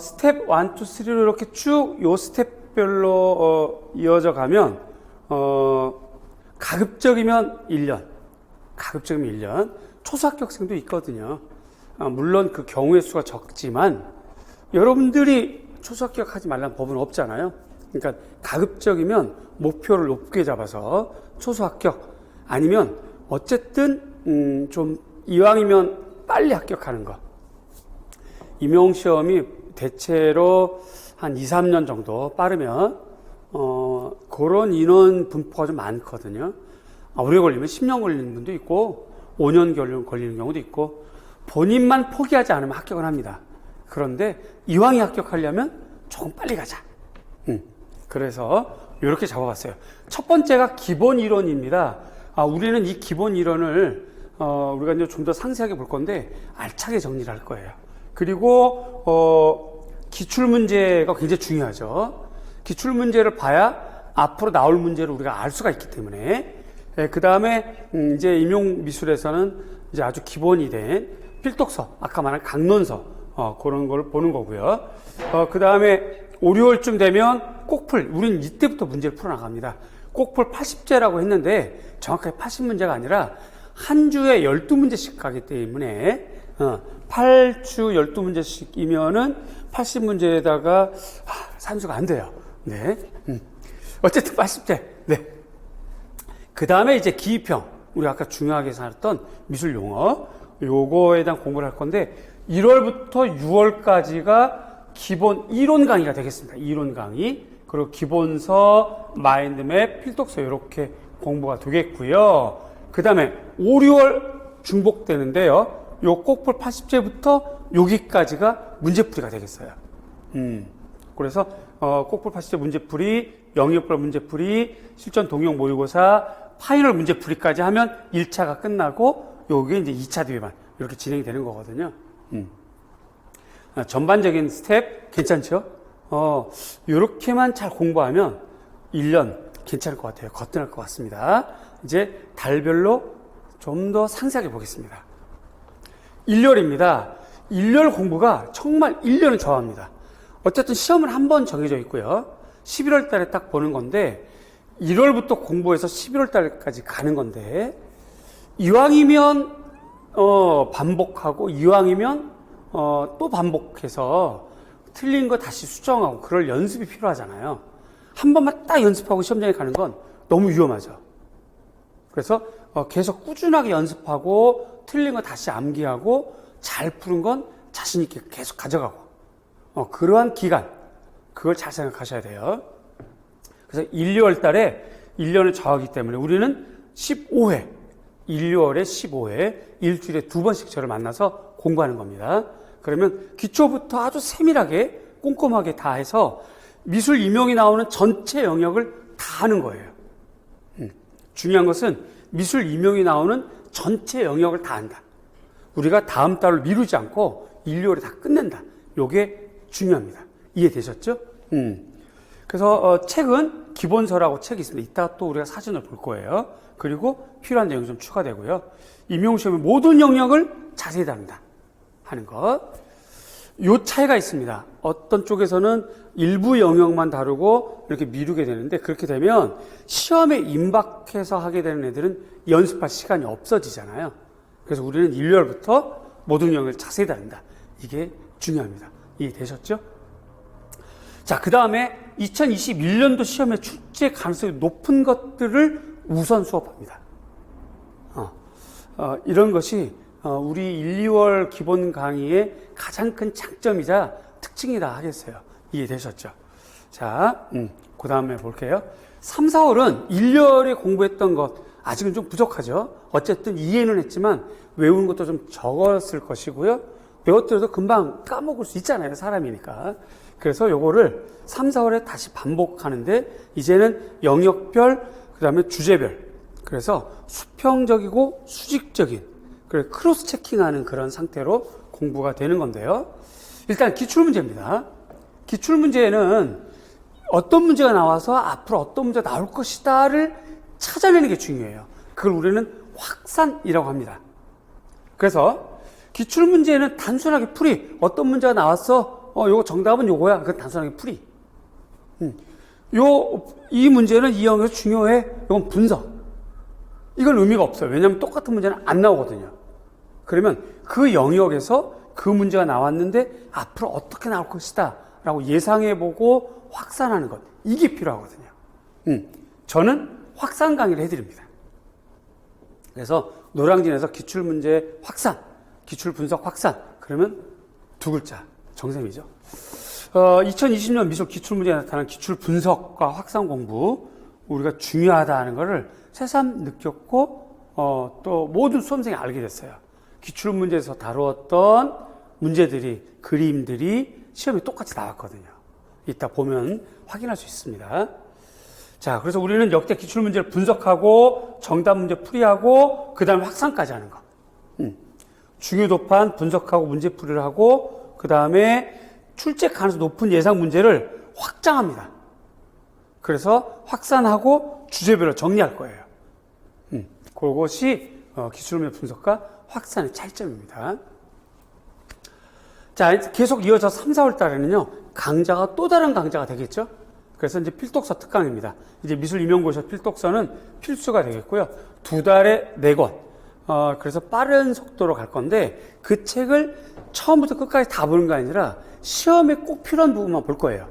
스텝 1, 2, 3로 이렇게 쭉 요 스텝별로 이어져 가면 가급적이면 1년, 초소합격생도 있거든요. 물론 그 경우의 수가 적지만 여러분들이 초소합격하지 말라는 법은 없잖아요. 그러니까 가급적이면 목표를 높게 잡아서 초소합격, 아니면 어쨌든 좀 이왕이면 빨리 합격하는 거. 임용시험이 대체로 한 2, 3년 정도 빠르면 그런 인원 분포가 좀 많거든요. 오래 걸리면 10년 걸리는 분도 있고 5년 걸리는 경우도 있고, 본인만 포기하지 않으면 합격을 합니다. 그런데 이왕이 합격하려면 조금 빨리 가자. 그래서 이렇게 잡아봤어요. 첫 번째가 기본 이론입니다. 우리는 이 기본 이론을 우리가 이제 좀 더 상세하게 볼 건데 알차게 정리를 할 거예요. 그리고 기출 문제가 굉장히 중요하죠. 기출 문제를 봐야 앞으로 나올 문제를 우리가 알 수가 있기 때문에. 그 다음에 이제 임용미술에서는 이제 아주 기본이 된 필독서, 아까 말한 강론서, 그런 걸 보는 거고요. 그 다음에 5, 6월쯤 되면 꼭풀, 우린 이때부터 문제를 풀어나갑니다. 꼭풀 80제라고 했는데 정확하게 80문제가 아니라 한 주에 12문제씩 가기 때문에 8주 12문제씩이면은 80문제에다가 산수가 안 돼요. 네. 어쨌든 80제. 네. 그 다음에 이제 기입형, 우리 아까 중요하게 살았던 미술 용어, 요거에 대한 공부를 할 건데 1월부터 6월까지가 기본 이론 강의가 되겠습니다. 이론 강의. 그리고 기본서, 마인드맵, 필독서 이렇게 공부가 되겠고요. 그 다음에 5, 6월 중복되는데요. 요 꼭풀 80제부터 여기까지가 문제풀이가 되겠어요. 그래서 꼭풀 80제 문제풀이, 영역별 문제풀이, 실전 동영 모의고사, 파이널 문제풀이까지 하면 1차가 끝나고 요게 이제 2차 대회만 이렇게 진행이 되는 거거든요. 전반적인 스텝 괜찮죠? 요렇게만 잘 공부하면 1년 괜찮을 것 같아요. 거뜬할 것 같습니다. 이제 달별로 좀 더 상세하게 보겠습니다. 1월입니다. 1월 공부가 정말 1년을 좋아합니다. 어쨌든 시험은 한 번 정해져 있고요. 11월 달에 딱 보는 건데 1월부터 공부해서 11월 달까지 가는 건데, 이왕이면 반복하고 이왕이면 또 반복해서 틀린 거 다시 수정하고 그럴 연습이 필요하잖아요. 한 번만 딱 연습하고 시험장에 가는 건 너무 위험하죠. 그래서 계속 꾸준하게 연습하고 틀린 거 다시 암기하고 잘 푸는 건 자신 있게 계속 가져가고, 그러한 기간, 그걸 잘 생각하셔야 돼요. 그래서 1, 2월 달에 1년을 정하기 때문에 우리는 15회, 1, 2월에 15회, 일주일에 2번씩 저를 만나서 공부하는 겁니다. 그러면 기초부터 아주 세밀하게 꼼꼼하게 다 해서 미술 임용이 나오는 전체 영역을 다 하는 거예요. 중요한 것은 미술 임용이 나오는 전체 영역을 다 한다. 우리가 다음 달을 미루지 않고 1, 2월에 다 끝낸다. 요게 중요합니다. 이해되셨죠? 그래서 책은 기본서라고 책이 있습니다. 이따 또 우리가 사진을 볼 거예요. 그리고 필요한 내용이 좀 추가되고요. 임용시험의 모든 영역을 자세히 다룬다 하는 것. 요 차이가 있습니다. 어떤 쪽에서는 일부 영역만 다루고 이렇게 미루게 되는데, 그렇게 되면 시험에 임박해서 하게 되는 애들은 연습할 시간이 없어지잖아요. 그래서 우리는 1월부터 모든 영역을 자세히 다룬다. 이게 중요합니다. 이해되셨죠? 자, 그 다음에 2021년도 시험에 출제 가능성이 높은 것들을 우선 수업합니다. 이런 것이 우리 1, 2월 기본 강의의 가장 큰 장점이자 특징이라 하겠어요. 이해되셨죠? 자, 그 다음에 볼게요. 3, 4월은 1년에 공부했던 것 아직은 좀 부족하죠. 어쨌든 이해는 했지만 외우는 것도 좀 적었을 것이고요. 외웠더라도 금방 까먹을 수 있잖아요. 사람이니까. 그래서 요거를 3, 4월에 다시 반복하는데, 이제는 영역별, 그 다음에 주제별, 그래서 수평적이고 수직적인, 그래서 크로스 체킹하는 그런 상태로 공부가 되는 건데요. 일단 기출문제입니다. 기출문제는 어떤 문제가 나와서 앞으로 어떤 문제가 나올 것이다를 찾아내는 게 중요해요. 그걸 우리는 확산이라고 합니다. 그래서 기출문제는 단순하게 풀이, 어떤 문제가 나왔어, 요거 정답은 요거야. 그건 단순하게 풀이. 이 문제는 이 영역에서 중요해. 이건 분석. 이건 의미가 없어요. 왜냐하면 똑같은 문제는 안 나오거든요. 그러면 그 영역에서 그 문제가 나왔는데 앞으로 어떻게 나올 것이다 라고 예상해보고 확산하는 것, 이게 필요하거든요. 저는 확산 강의를 해드립니다. 그래서 노량진에서 기출문제 확산, 기출분석 확산, 그러면 두 글자, 정셈이죠. 2020년 미술 기출문제에 나타난 기출분석과 확산 공부, 우리가 중요하다는 것을 새삼 느꼈고, 또 모든 수험생이 알게 됐어요. 기출문제에서 다루었던 문제들이, 그림들이 시험에 똑같이 나왔거든요. 이따 보면 확인할 수 있습니다. 자, 그래서 우리는 역대 기출문제를 분석하고, 정답 문제 풀이하고, 그 다음에 확산까지 하는 거. 중요도판 분석하고 문제풀이를 하고, 그 다음에 출제 가능성 높은 예상 문제를 확장합니다. 그래서 확산하고 주제별로 정리할 거예요. 그것이 기출문제 분석과 확산의 차이점입니다. 자, 계속 이어서 3, 4월 달에는요, 강좌가 또 다른 강좌가 되겠죠? 그래서 이제 필독서 특강입니다. 이제 미술 임용고시 필독서는 필수가 되겠고요. 2달에 4권. 그래서 빠른 속도로 갈 건데, 그 책을 처음부터 끝까지 다 보는 게 아니라 시험에 꼭 필요한 부분만 볼 거예요.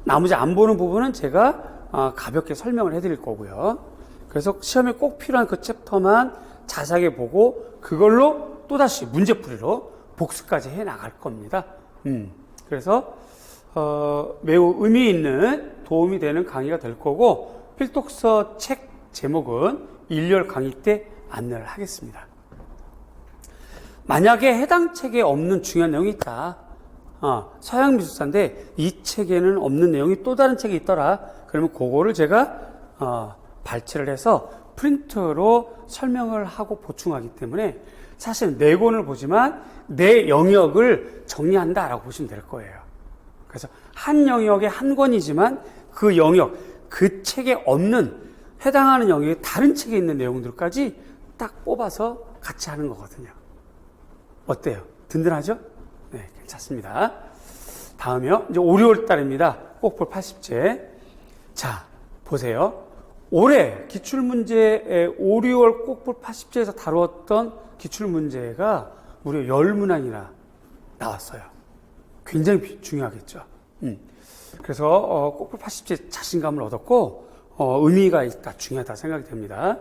나머지 안 보는 부분은 제가 가볍게 설명을 해드릴 거고요. 그래서 시험에 꼭 필요한 그 챕터만 자세하게 보고 그걸로 또다시 문제풀이로 복습까지 해 나갈 겁니다. 그래서 매우 의미 있는 도움이 되는 강의가 될 거고, 필독서 책 제목은 1월 강의 때 안내를 하겠습니다. 만약에 해당 책에 없는 중요한 내용이 있다. 서양미술사인데 이 책에는 없는 내용이 또 다른 책이 있더라. 그러면 그거를 제가 발췌를 해서 프린트로 설명을 하고 보충하기 때문에 사실 4권을 보지만 내 영역을 정리한다라고 보시면 될 거예요. 그래서 한 영역에 한 권이지만 그 영역, 그 책에 없는 해당하는 영역에 다른 책에 있는 내용들까지 딱 뽑아서 같이 하는 거거든요. 어때요? 든든하죠? 네, 괜찮습니다. 다음이요. 이제 5, 6월 달입니다. 꼭 볼 80제. 자, 보세요. 올해 기출문제 5, 6월 꼭 볼 80제에서 다루었던 기출문제가 무려 10문항이나 나왔어요. 굉장히 중요하겠죠. 그래서 꼭 볼 80제 자신감을 얻었고, 의미가 있다, 중요하다 생각이 됩니다.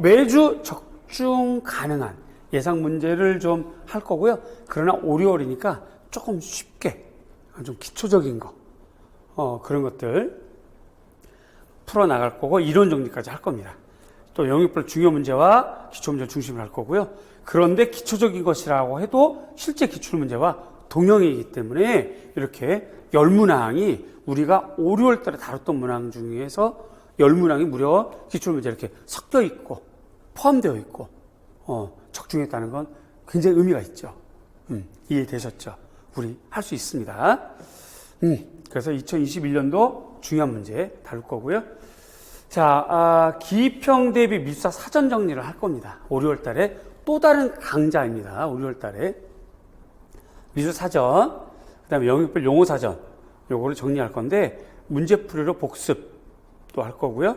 매주 적중 가능한 예상 문제를 좀 할 거고요. 그러나 5, 6월이니까 조금 쉽게, 좀 기초적인 거, 그런 것들 풀어나갈 거고, 이론 정리까지 할 겁니다. 또 영역별 중요 문제와 기초 문제를 중심으로 할 거고요. 그런데 기초적인 것이라고 해도 실제 기출 문제와 동형이기 때문에 이렇게 10문항이 우리가 5, 6월 달에 다뤘던 문항 중에서 10문항이 무려 기출 문제 이렇게 섞여 있고 포함되어 있고 적중했다는 건 굉장히 의미가 있죠. 이해되셨죠? 우리 할 수 있습니다. 그래서 2021년도 중요한 문제 다룰 거고요. 자, 기평 대비 미수사 사전 정리를 할 겁니다. 5, 6월 달에 또 다른 강좌입니다. 5, 6월 달에 미수 사전, 그 다음에 영역별 용어 사전, 요거를 정리할 건데, 문제풀이로 복습도 할 거고요.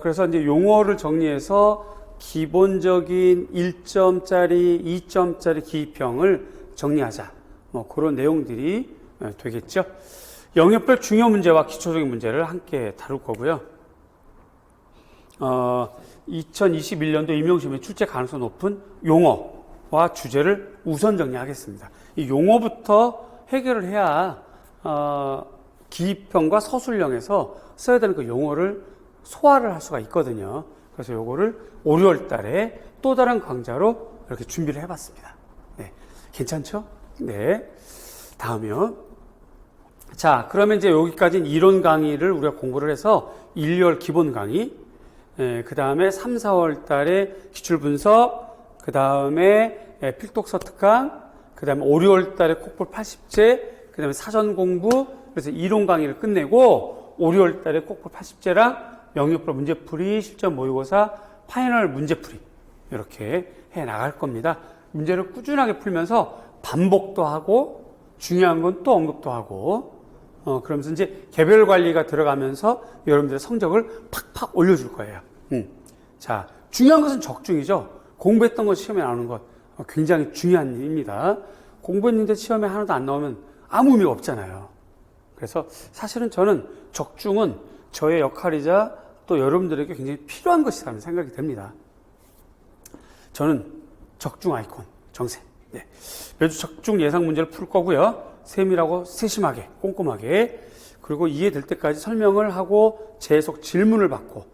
그래서 이제 용어를 정리해서 기본적인 1점짜리, 2점짜리 기평을 정리하자. 뭐 그런 내용들이 되겠죠. 영역별 중요 문제와 기초적인 문제를 함께 다룰 거고요. 2021년도 임용시험에 출제 가능성 높은 용어와 주제를 우선 정리하겠습니다. 이 용어부터 해결을 해야 기평과 서술형에서 써야 되는 그 용어를 소화를 할 수가 있거든요. 그래서 요거를 5, 6월 달에 또 다른 강좌로 이렇게 준비를 해봤습니다. 네. 괜찮죠? 네. 다음이요. 자, 그러면 이제 여기까지는 이론 강의를 우리가 공부를 해서 1, 2월 기본 강의, 그 다음에 3, 4월 달에 기출분석, 그 다음에 필독서 특강, 그 다음에 5, 6월 달에 콕볼 80제, 그 다음에 사전 공부, 그래서 이론 강의를 끝내고 5, 6월 달에 콕볼 80제랑 영역별 문제풀이, 실전 모의고사, 파이널 문제풀이 이렇게 해 나갈 겁니다. 문제를 꾸준하게 풀면서 반복도 하고 중요한 건 또 언급도 하고 그러면서 이제 개별 관리가 들어가면서 여러분들의 성적을 팍팍 올려줄 거예요. 자, 중요한 것은 적중이죠. 공부했던 것 시험에 나오는 것 굉장히 중요한 일입니다. 공부했는데 시험에 하나도 안 나오면 아무 의미가 없잖아요. 그래서 사실은 저는 적중은 저의 역할이자 또 여러분들에게 굉장히 필요한 것이라는 생각이 듭니다. 저는 적중 아이콘 정세. 네. 매주 적중 예상 문제를 풀 거고요. 세밀하고 세심하게 꼼꼼하게, 그리고 이해될 때까지 설명을 하고 계속 질문을 받고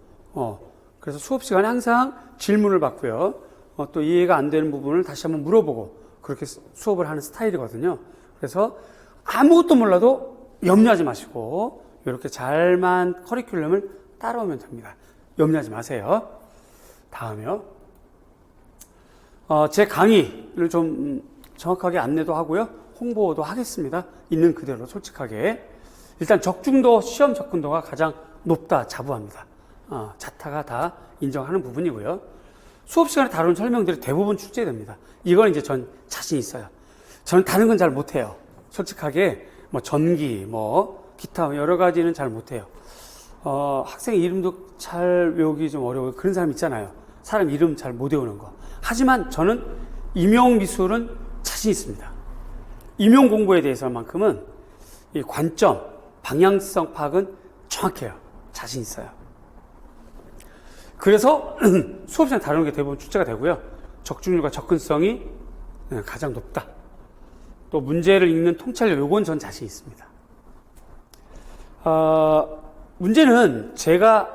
그래서 수업 시간에 항상 질문을 받고요. 또 이해가 안 되는 부분을 다시 한번 물어보고 그렇게 수업을 하는 스타일이거든요. 그래서 아무것도 몰라도 염려하지 마시고 이렇게 잘만 커리큘럼을 따라오면 됩니다. 염려하지 마세요. 다음이요. 제 강의를 좀 정확하게 안내도 하고요. 홍보도 하겠습니다. 있는 그대로 솔직하게. 일단 적중도 시험 접근도가 가장 높다 자부합니다. 자타가 다 인정하는 부분이고요. 수업 시간에 다룬 설명들이 대부분 출제됩니다. 이건 이제 전 자신 있어요. 저는 다른 건 잘 못해요. 솔직하게 뭐 전기, 뭐 기타 여러 가지는 잘 못해요. 학생 이름도 잘 외우기 좀 어려워요. 그런 사람 있잖아요. 사람 이름 잘 못 외우는 거. 하지만 저는 임용 미술은 자신 있습니다. 임용 공부에 대해서만큼은 이 관점, 방향성 파악은 정확해요. 자신 있어요. 그래서 수업 시간에 다루는 게 대부분 출제가 되고요. 적중률과 접근성이 가장 높다. 또 문제를 읽는 통찰력, 요건 전 자신 있습니다. 문제는 제가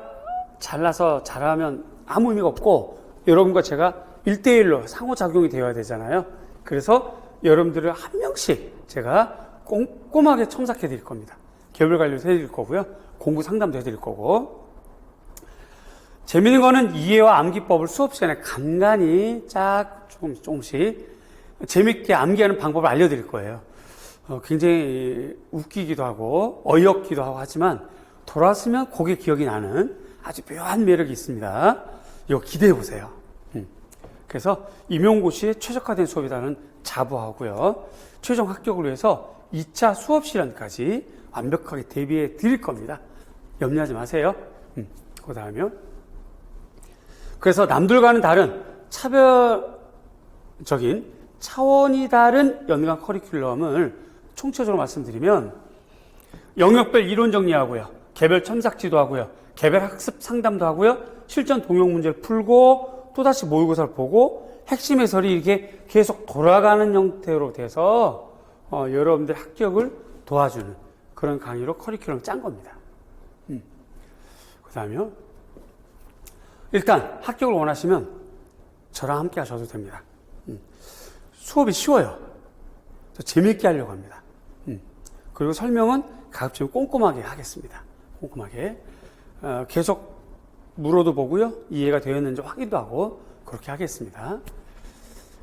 잘나서 잘하면 아무 의미가 없고 여러분과 제가 1대1로 상호작용이 되어야 되잖아요. 그래서 여러분들을 한 명씩 제가 꼼꼼하게 첨삭해 드릴 겁니다. 개별 관리도 해드릴 거고요. 공부 상담도 해드릴 거고. 재미있는 거는 이해와 암기법을 수업 시간에 간간히 조금씩 재밌게 암기하는 방법을 알려드릴 거예요. 굉장히 웃기기도 하고 어이없기도 하고 하지만 돌아서면 그게 기억이 나는 아주 묘한 매력이 있습니다. 이거 기대해 보세요. 그래서 임용고시에 최적화된 수업이라는 자부하고요. 최종 합격을 위해서 2차 수업 실현까지 완벽하게 대비해 드릴 겁니다. 염려하지 마세요. 그 다음에요. 그래서 남들과는 다른 차별적인 차원이 다른 연간 커리큘럼을 총체적으로 말씀드리면 영역별 이론 정리하고요. 개별 첨삭지도 하고요. 개별 학습 상담도 하고요. 실전 동영 문제를 풀고 또다시 모의고사를 보고 핵심 해설이 이렇게 계속 돌아가는 형태로 돼서 여러분들 합격을 도와주는 그런 강의로 커리큘럼을 짠 겁니다. 그 다음에요. 일단 합격을 원하시면 저랑 함께 하셔도 됩니다. 수업이 쉬워요. 재미있게 하려고 합니다. 그리고 설명은 가급적 꼼꼼하게 하겠습니다. 꼼꼼하게. 계속 물어도 보고요. 이해가 되었는지 확인도 하고 그렇게 하겠습니다.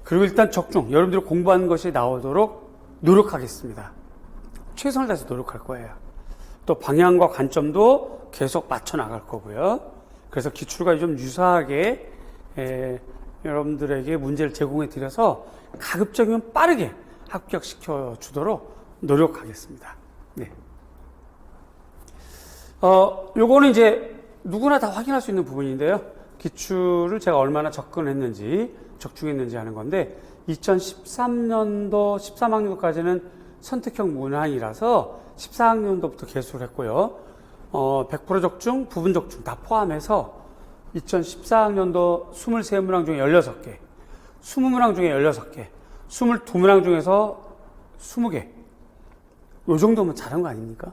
그리고 일단 적중, 여러분들이 공부하는 것이 나오도록 노력하겠습니다. 최선을 다해서 노력할 거예요. 또 방향과 관점도 계속 맞춰 나갈 거고요. 그래서 기출과 좀 유사하게 여러분들에게 문제를 제공해 드려서 가급적이면 빠르게 합격시켜 주도록 노력하겠습니다. 네. 요거는 이제 누구나 다 확인할 수 있는 부분인데요. 기출을 제가 얼마나 접근했는지, 적중했는지 하는 건데, 2013년도, 13학년도까지는 선택형 문항이라서 14학년도부터 개수를 했고요. 100% 적중, 부분 적중 다 포함해서 2014학년도 23문항 중에 16개, 20문항 중에 16개, 22문항 중에서 20개. 요 정도면 잘한 거 아닙니까?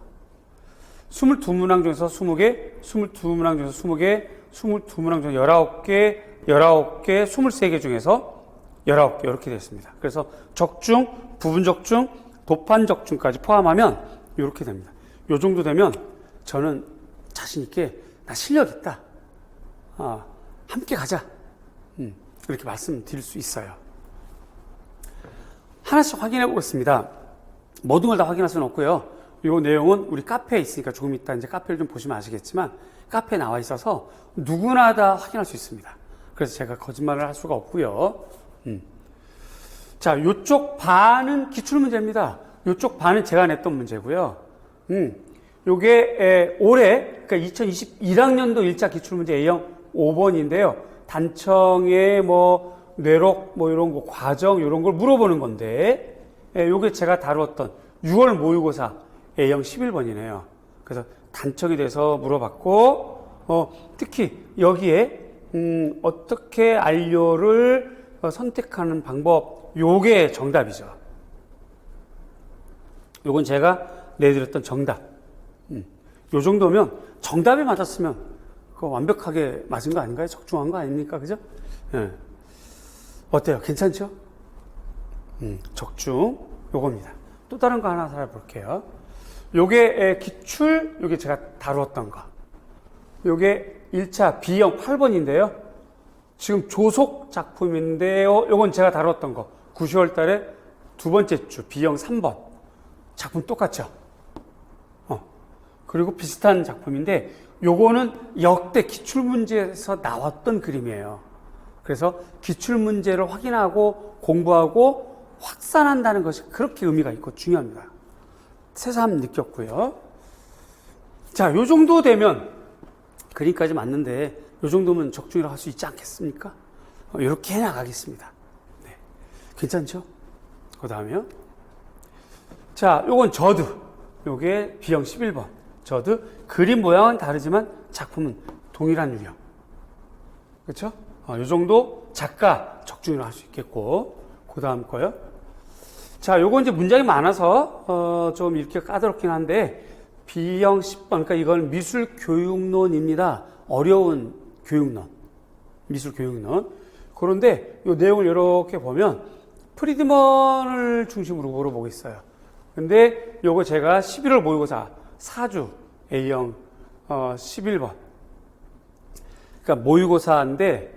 22문항 중에서 20개, 22문항 중에서 20개, 22문항 중에서 19개, 19개, 23개 중에서 19개 이렇게 됐습니다. 그래서 적중, 부분 적중, 도판 적중까지 포함하면 이렇게 됩니다. 요 정도 되면 저는 자신 있게 나 실력 있다. 함께 가자. 이렇게 말씀드릴 수 있어요. 하나씩 확인해 보겠습니다. 모든 걸 다 확인할 수는 없고요. 이 내용은 우리 카페에 있으니까 조금 이따 이제 카페를 좀 보시면 아시겠지만 카페에 나와 있어서 누구나 다 확인할 수 있습니다. 그래서 제가 거짓말을 할 수가 없고요. 자, 요쪽 반은 기출문제입니다. 요쪽 반은 제가 냈던 문제고요. 요게 올해 그러니까 2021학년도 1차 기출문제 A형 5번인데요. 단청에 뭐 뇌록 뭐 이런 거 과정 이런 걸 물어보는 건데 요게 제가 다루었던 6월 모의고사 A형 11번이네요. 그래서 단청에 대해서 물어봤고 특히 여기에 어떻게 안료를 선택하는 방법 요게 정답이죠. 요건 제가 내드렸던 정답. 요 정도면 정답이 맞았으면 그거 완벽하게 맞은 거 아닌가요? 적중한 거 아닙니까? 그죠? 네. 어때요? 괜찮죠? 적중 요겁니다. 또 다른 거 하나 살펴볼게요. 요게 기출, 요게 제가 다루었던 거. 요게 1차 B형 8번인데요. 지금 조속 작품인데요. 요건 제가 다뤘던 거. 9월 달에 두 번째 주 B형 3번. 작품 똑같죠? 그리고 비슷한 작품인데 요거는 역대 기출문제에서 나왔던 그림이에요. 그래서 기출문제를 확인하고 공부하고 확산한다는 것이 그렇게 의미가 있고 중요합니다. 새삼 느꼈고요. 자, 요 정도 되면 그림까지 맞는데 요 정도면 적중이라고 할 수 있지 않겠습니까? 이렇게 해나가겠습니다. 네. 괜찮죠? 그 다음에요. 자, 요건 저드. 요게 B형 11번. 저드. 그림 모양은 다르지만 작품은 동일한 유형. 그렇죠? 요 정도 작가 적중이라고 할 수 있겠고. 그 다음 거요. 자, 요거 이제 문장이 많아서 좀 이렇게 까다롭긴 한데 B형 10번. 그러니까 이건 미술 교육론입니다. 어려운 교육론. 미술 교육론. 그런데 이 내용을 이렇게 보면 프리드먼을 중심으로 물어보겠어요. 근데 요거 제가 11월 모의고사 4주 A형 11번. 그러니까 모의고사인데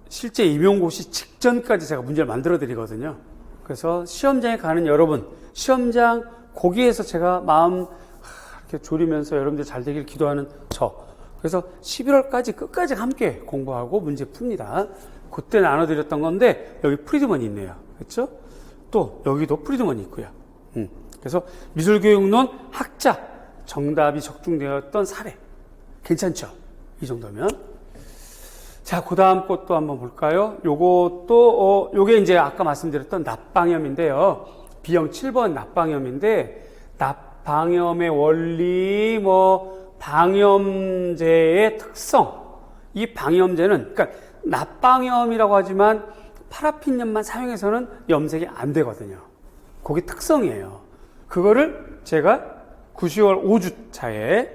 실제 임용고시 직전까지 제가 문제를 만들어 드리거든요. 그래서 시험장에 가는 여러분, 시험장 거기에서 제가 마음 이렇게 졸이면서 여러분들 잘 되길 기도하는 저. 그래서 11월까지 끝까지 함께 공부하고 문제 풉니다. 그때 나눠드렸던 건데 여기 프리드먼이 있네요. 그렇죠? 또 여기도 프리드먼이 있고요. 그래서 미술교육론 학자 정답이 적중되었던 사례. 괜찮죠? 이 정도면. 자, 그 다음 것도 한번 볼까요? 요것도, 요게 이제 아까 말씀드렸던 납방염인데요. B형 7번 납방염인데, 납방염의 원리, 방염제의 특성. 이 방염제는, 그러니까 납방염이라고 하지만 파라핀염만 사용해서는 염색이 안 되거든요. 그게 특성이에요. 그거를 제가 9, 10월 5주차에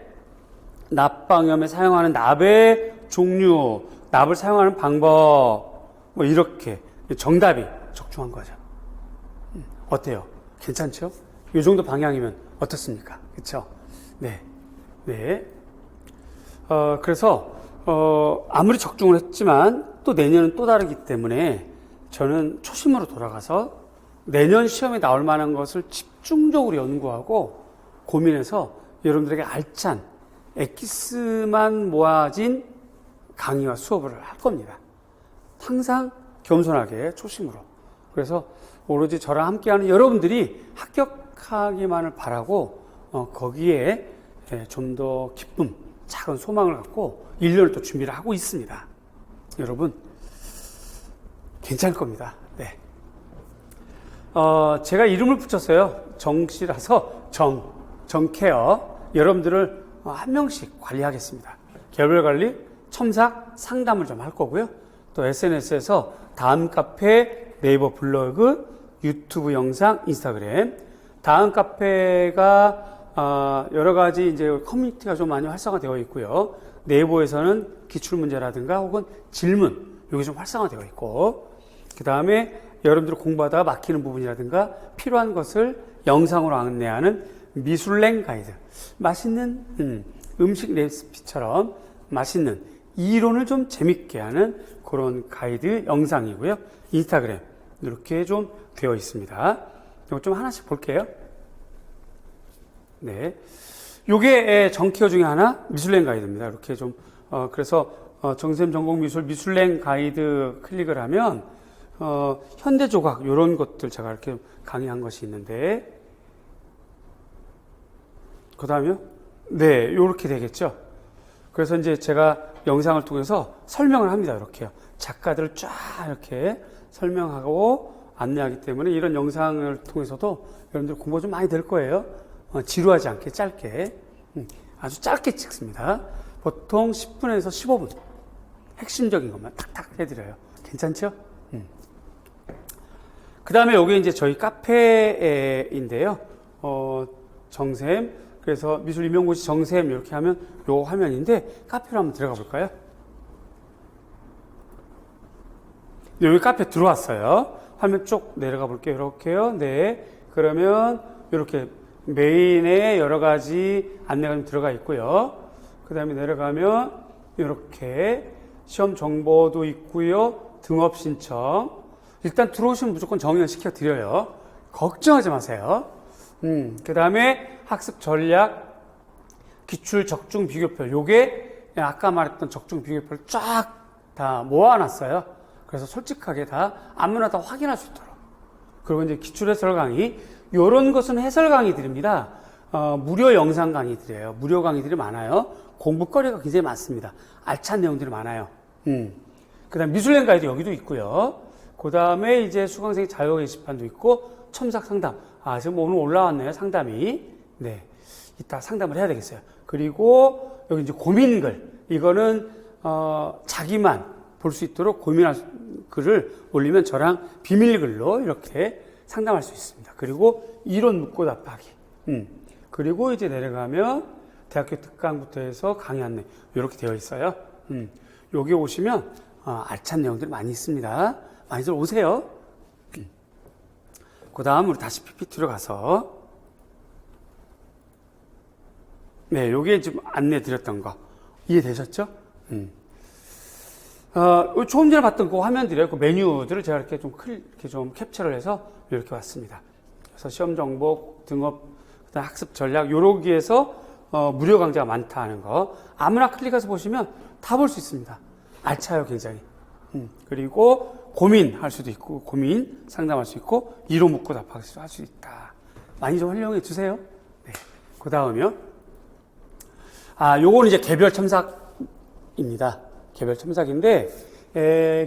납방염에 사용하는 납의 종류, 납을 사용하는 방법, 이렇게 정답이 적중한 거죠. 어때요? 괜찮죠? 이 정도 방향이면 어떻습니까? 그렇죠? 네, 네. 그래서 아무리 적중을 했지만 또 내년은 또 다르기 때문에 저는 초심으로 돌아가서 내년 시험에 나올 만한 것을 집중적으로 연구하고 고민해서 여러분들에게 알찬 엑기스만 모아진 강의와 수업을 할 겁니다. 항상 겸손하게 초심으로. 그래서 오로지 저랑 함께하는 여러분들이 합격하기만을 바라고 거기에 좀 더 기쁨, 작은 소망을 갖고 1년을 또 준비를 하고 있습니다. 여러분 괜찮을 겁니다. 네. 제가 이름을 붙였어요. 정씨라서 정케어. 여러분들을 한 명씩 관리하겠습니다. 개별 관리, 첨삭, 상담을 좀 할 거고요. 또 SNS에서 다음 카페, 네이버 블로그, 유튜브 영상, 인스타그램. 다음 카페가 여러 가지 이제 커뮤니티가 좀 많이 활성화되어 있고요. 네이버에서는 기출문제라든가 혹은 질문, 여기 좀 활성화되어 있고, 그 다음에 여러분들 공부하다가 막히는 부분이라든가 필요한 것을 영상으로 안내하는 미술랭 가이드. 맛있는 음식 레시피처럼 맛있는 이론을 좀 재밌게 하는 그런 가이드 영상이고요. 인스타그램 이렇게 좀 되어 있습니다. 이거 좀 하나씩 볼게요. 네, 요게 정케어 중에 하나 미술랭 가이드입니다. 이렇게 좀 그래서 정쌤 전공 미술 미술랭 가이드 클릭을 하면 현대 조각 이런 것들 제가 이렇게 강의한 것이 있는데, 그 다음에요. 네, 이렇게 되겠죠. 그래서 이제 제가 영상을 통해서 설명을 합니다. 이렇게요. 작가들을 쫙 이렇게 설명하고 안내하기 때문에 이런 영상을 통해서도 여러분들 공부 좀 많이 될 거예요. 지루하지 않게 짧게, 아주 짧게 찍습니다. 보통 10분에서 15분. 핵심적인 것만 탁탁 해드려요. 괜찮죠? 그 다음에 여기 이제 저희 카페인데요. 정샘. 그래서 미술 임용고시 정샘 이렇게 하면 요 화면인데, 카페로 한번 들어가 볼까요? 여기 카페 들어왔어요. 화면 쭉 내려가 볼게요. 이렇게요. 네. 그러면 이렇게 메인에 여러 가지 안내가 좀 들어가 있고요. 그 다음에 내려가면 이렇게 시험 정보도 있고요. 등업 신청. 일단 들어오시면 무조건 정의를 시켜드려요. 걱정하지 마세요. 그 다음에 학습 전략, 기출 적중 비교표. 요게 아까 말했던 적중 비교표를 쫙 다 모아놨어요. 그래서 솔직하게 다 아무나 다 확인할 수 있도록. 그리고 이제 기출 해설 강의. 요런 것은 해설 강의들입니다. 무료 영상 강의들이에요. 무료 강의들이 많아요. 공부거리가 굉장히 많습니다. 알찬 내용들이 많아요. 그 다음 미술랭 가이드 여기도 있고요. 그 다음에 이제 수강생 자유 게시판도 있고, 첨삭 상담. 지금 오늘 올라왔네요. 상담이. 네. 이따 상담을 해야 되겠어요. 그리고 여기 이제 고민글. 이거는, 자기만 볼 수 있도록 고민할 글을 올리면 저랑 비밀글로 이렇게 상담할 수 있습니다. 그리고 이론 묻고 답하기. 그리고 이제 내려가면 대학교 특강부터 해서 강의 안내. 이렇게 되어 있어요. 여기 오시면, 알찬 내용들이 많이 있습니다. 많이들 오세요. 그 다음 우리 다시 PPT로 가서, 네, 요게 지금 안내 드렸던 거 이해되셨죠? 조금 전에 봤던 그 화면들이에요. 그 메뉴들을 제가 이렇게 좀 캡처를 해서 이렇게 왔습니다. 그래서 시험 정보, 등업, 그다음 학습 전략, 요러기에서 무료 강좌가 많다 하는 거 아무나 클릭해서 보시면 다 볼 수 있습니다. 알차요, 굉장히. 그리고 고민할 수도 있고, 고민 상담할 수 있고, 이로 묻고 답할 수 있다. 많이 좀 활용해 주세요. 네. 그 다음이요. 요거는 이제 개별 첨삭입니다. 개별 첨삭인데,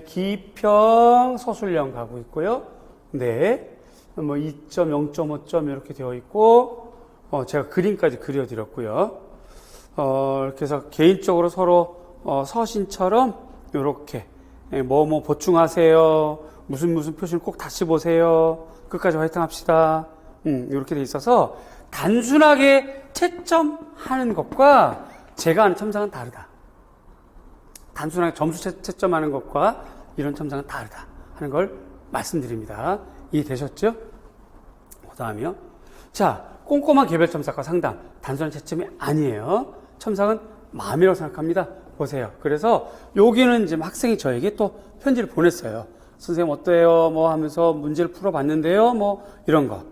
기평 서술형 가고 있고요. 네. 뭐 2점, 0.5점 이렇게 되어 있고, 제가 그림까지 그려드렸고요. 이렇게 해서 개인적으로 서로, 서신처럼 이렇게, 뭐 보충하세요. 무슨 표시를 꼭 다시 보세요. 끝까지 화이팅 합시다. 이렇게 돼 있어서 단순하게 채점하는 것과 제가 하는 첨삭은 다르다. 단순하게 점수 채점하는 것과 이런 첨삭은 다르다 하는 걸 말씀드립니다. 이해되셨죠? 그 다음이요. 자, 꼼꼼한 개별 첨삭과 상담. 단순한 채점이 아니에요. 첨삭은 마음이라고 생각합니다. 보세요. 그래서 여기는 지금 학생이 저에게 또 편지를 보냈어요. 선생님 어때요? 뭐 하면서 문제를 풀어봤는데요. 뭐 이런 거.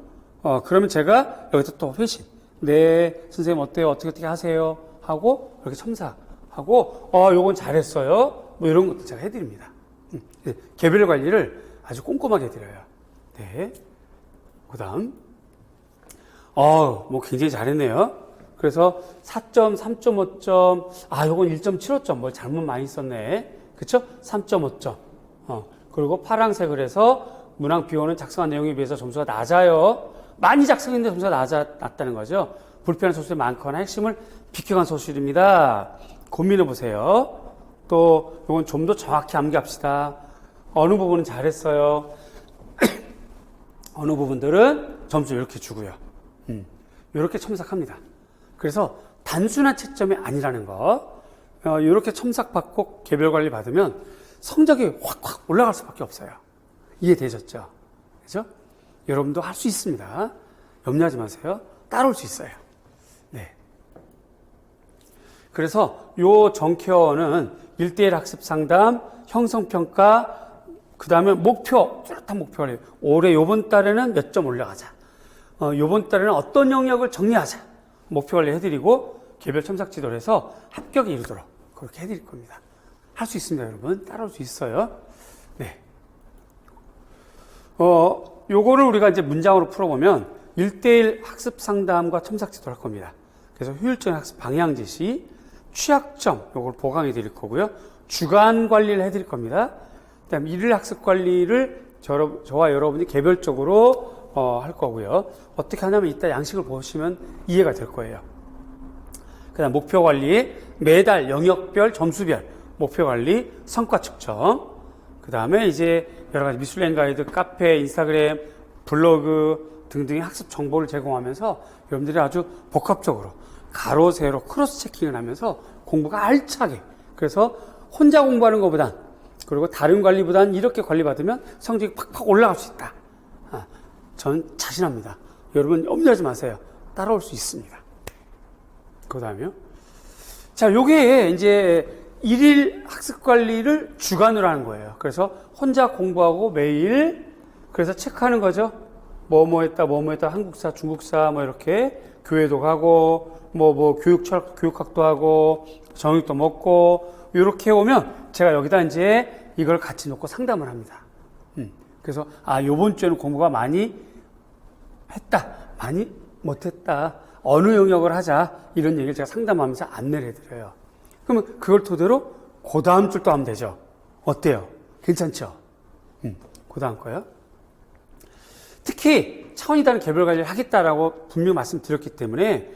그러면 제가 여기서 또 회신. 네, 선생님 어때요? 어떻게 하세요? 하고 이렇게 첨삭하고 요건 잘했어요. 뭐 이런 것도 제가 해드립니다. 개별 관리를 아주 꼼꼼하게 해드려요. 네. 그 다음. 뭐 굉장히 잘했네요. 그래서 4점, 3.5점, 요건 1.75점, 뭐 잘못 많이 썼네. 그쵸? 3.5점. 그리고 파란색을 해서 문항 비오는 작성한 내용에 비해서 점수가 낮아요. 많이 작성했는데 점수가 낮다는 거죠. 불필요한 소수이 많거나 핵심을 비껴간 소수입니다. 고민해 보세요. 또 이건 좀 더 정확히 암기합시다. 어느 부분은 잘했어요. 어느 부분들은 점수 이렇게 주고요. 이렇게 첨삭합니다. 그래서 단순한 채점이 아니라는 거. 이렇게 첨삭받고 개별 관리 받으면 성적이 확 올라갈 수밖에 없어요. 이해되셨죠? 그죠? 여러분도 할 수 있습니다. 염려하지 마세요. 따라올 수 있어요. 네. 그래서 요 정케어는 1:1 학습 상담, 형성평가, 그 다음에 목표, 뚜렷한 목표를 올해 요번 달에는 몇 점 올라가자. 요번 달에는 어떤 영역을 정리하자. 목표 관리 해드리고 개별 첨삭 지도를 해서 합격에 이르도록 그렇게 해드릴 겁니다. 할 수 있습니다, 여러분. 따라올 수 있어요. 네. 요거를 우리가 이제 문장으로 풀어보면 1:1 학습 상담과 첨삭 지도를 할 겁니다. 그래서 효율적인 학습 방향 제시, 취약점, 요걸 보강해 드릴 거고요. 주간 관리를 해 드릴 겁니다. 그 다음 일일 학습 관리를 저와 여러분이 개별적으로 할 거고요. 어떻게 하냐면 이따 양식을 보시면 이해가 될 거예요. 그 다음 목표 관리, 매달 영역별, 점수별, 목표 관리, 성과 측정. 그 다음에 이제 여러 가지 미술랭 가이드, 카페, 인스타그램, 블로그 등등의 학습 정보를 제공하면서 여러분들이 아주 복합적으로 가로, 세로, 크로스 체킹을 하면서 공부가 알차게. 그래서 혼자 공부하는 것보단, 그리고 다른 관리보단 이렇게 관리받으면 성적이 팍팍 올라갈 수 있다. 전 자신합니다. 여러분 염려하지 마세요. 따라올 수 있습니다. 그 다음에요. 자, 요게 이제 일일 학습 관리를 주간으로 하는 거예요. 그래서 혼자 공부하고 매일 그래서 체크하는 거죠. 뭐 했다, 한국사, 중국사, 뭐 이렇게 교회도 가고, 교육학도 하고, 정육도 먹고, 이렇게 오면 제가 여기다 이제 이걸 같이 놓고 상담을 합니다. 그래서, 요번 주에는 공부가 많이 했다, 많이 못했다, 어느 영역을 하자, 이런 얘기를 제가 상담하면서 안내를 해드려요. 그러면 그걸 토대로 그 다음 줄 또 하면 되죠. 어때요? 괜찮죠? 그 다음 거요. 특히 차원이 다른 개별 관리를 하겠다라고 분명히 말씀드렸기 때문에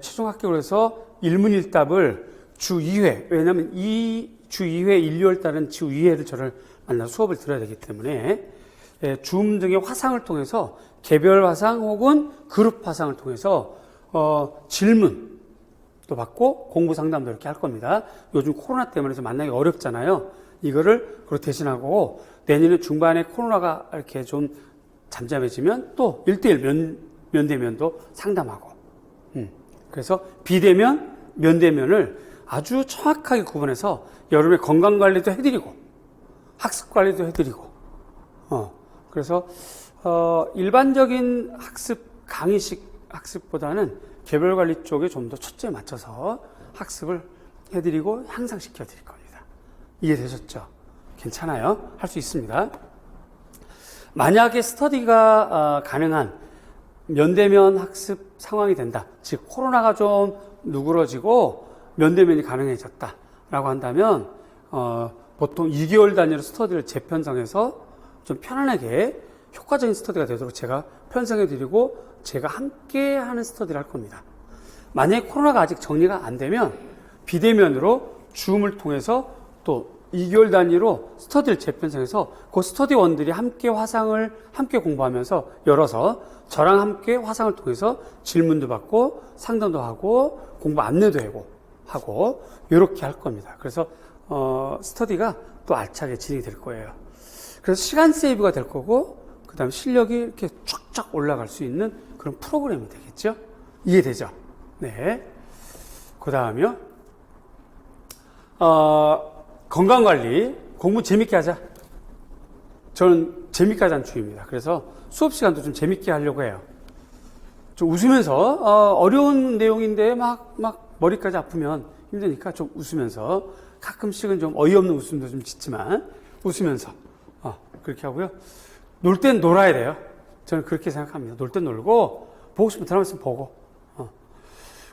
최종 합격을 해서 일문일답을 주 2회, 왜냐하면 주 2회 1, 2월 달은 주 2회를 저를 만나서 수업을 들어야 되기 때문에 줌 등의 화상을 통해서 개별 화상 혹은 그룹 화상을 통해서 질문도 받고 공부 상담도 이렇게 할 겁니다. 요즘 코로나 때문에 좀 만나기 어렵잖아요. 이거를 대신하고 내년에 중반에 코로나가 이렇게 좀 잠잠해지면 또 1:1 면대면도 상담하고 그래서 비대면, 면대면을 아주 정확하게 구분해서 여러분의 건강관리도 해드리고 학습관리도 해드리고 그래서 일반적인 학습, 강의식 학습보다는 개별관리 쪽에 좀 더 초점에 맞춰서 학습을 해드리고 향상시켜 드릴 겁니다. 이해되셨죠? 괜찮아요? 할 수 있습니다. 만약에 스터디가 가능한 면대면 학습 상황이 된다. 즉 코로나가 좀 누그러지고 면대면이 가능해졌다라고 한다면 보통 2개월 단위로 스터디를 재편성해서 좀 편안하게 효과적인 스터디가 되도록 제가 편성해드리고 제가 함께 하는 스터디를 할 겁니다. 만약에 코로나가 아직 정리가 안 되면 비대면으로 줌을 통해서 또 2개월 단위로 스터디를 재편성해서 그 스터디원들이 함께 화상을 함께 공부하면서 열어서 저랑 함께 화상을 통해서 질문도 받고 상담도 하고 공부 안내도 하고 이렇게 할 겁니다. 그래서 스터디가 또 알차게 진행이 될 거예요. 그래서 시간 세이브가 될 거고 그 다음 실력이 이렇게 쫙쫙 올라갈 수 있는 그런 프로그램이 되겠죠. 이해되죠? 네. 그 다음이요. 건강관리, 공부 재밌게 하자. 저는 재미까지 한 주의입니다. 그래서 수업 시간도 좀 재밌게 하려고 해요. 좀 웃으면서, 어려운 내용인데 막 머리까지 아프면 힘드니까 좀 웃으면서, 가끔씩은 좀 어이없는 웃음도 좀 짓지만, 웃으면서, 그렇게 하고요. 놀 땐 놀아야 돼요. 저는 그렇게 생각합니다. 놀 땐 놀고, 보고 싶은 드라마 있으면 보고,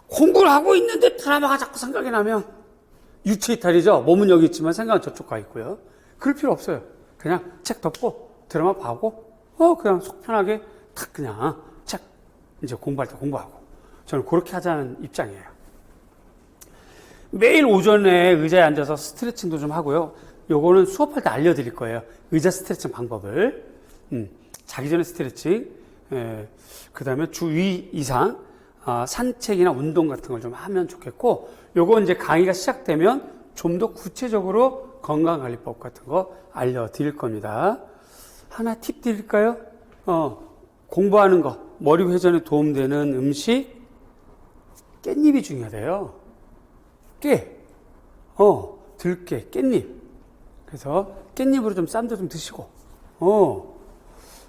공부를 하고 있는데 드라마가 자꾸 생각이 나면, 유체이탈이죠. 몸은 여기 있지만 생각은 저쪽 가 있고요. 그럴 필요 없어요. 그냥 책 덮고, 드라마 보고, 그냥 속 편하게 탁 그냥 책, 이제 공부할 때 공부하고. 저는 그렇게 하자는 입장이에요. 매일 오전에 의자에 앉아서 스트레칭도 좀 하고요. 요거는 수업할 때 알려드릴 거예요. 의자 스트레칭 방법을. 자기 전에 스트레칭, 그 다음에 주 2 이상 산책이나 운동 같은 걸 좀 하면 좋겠고, 요거 이제 강의가 시작되면 좀 더 구체적으로 건강관리법 같은 거 알려드릴 겁니다. 하나 팁 드릴까요? 공부하는 거, 머리 회전에 도움되는 음식, 깻잎이 중요하대요. 들깨, 깻잎. 그래서 깻잎으로 좀 쌈도 좀 드시고,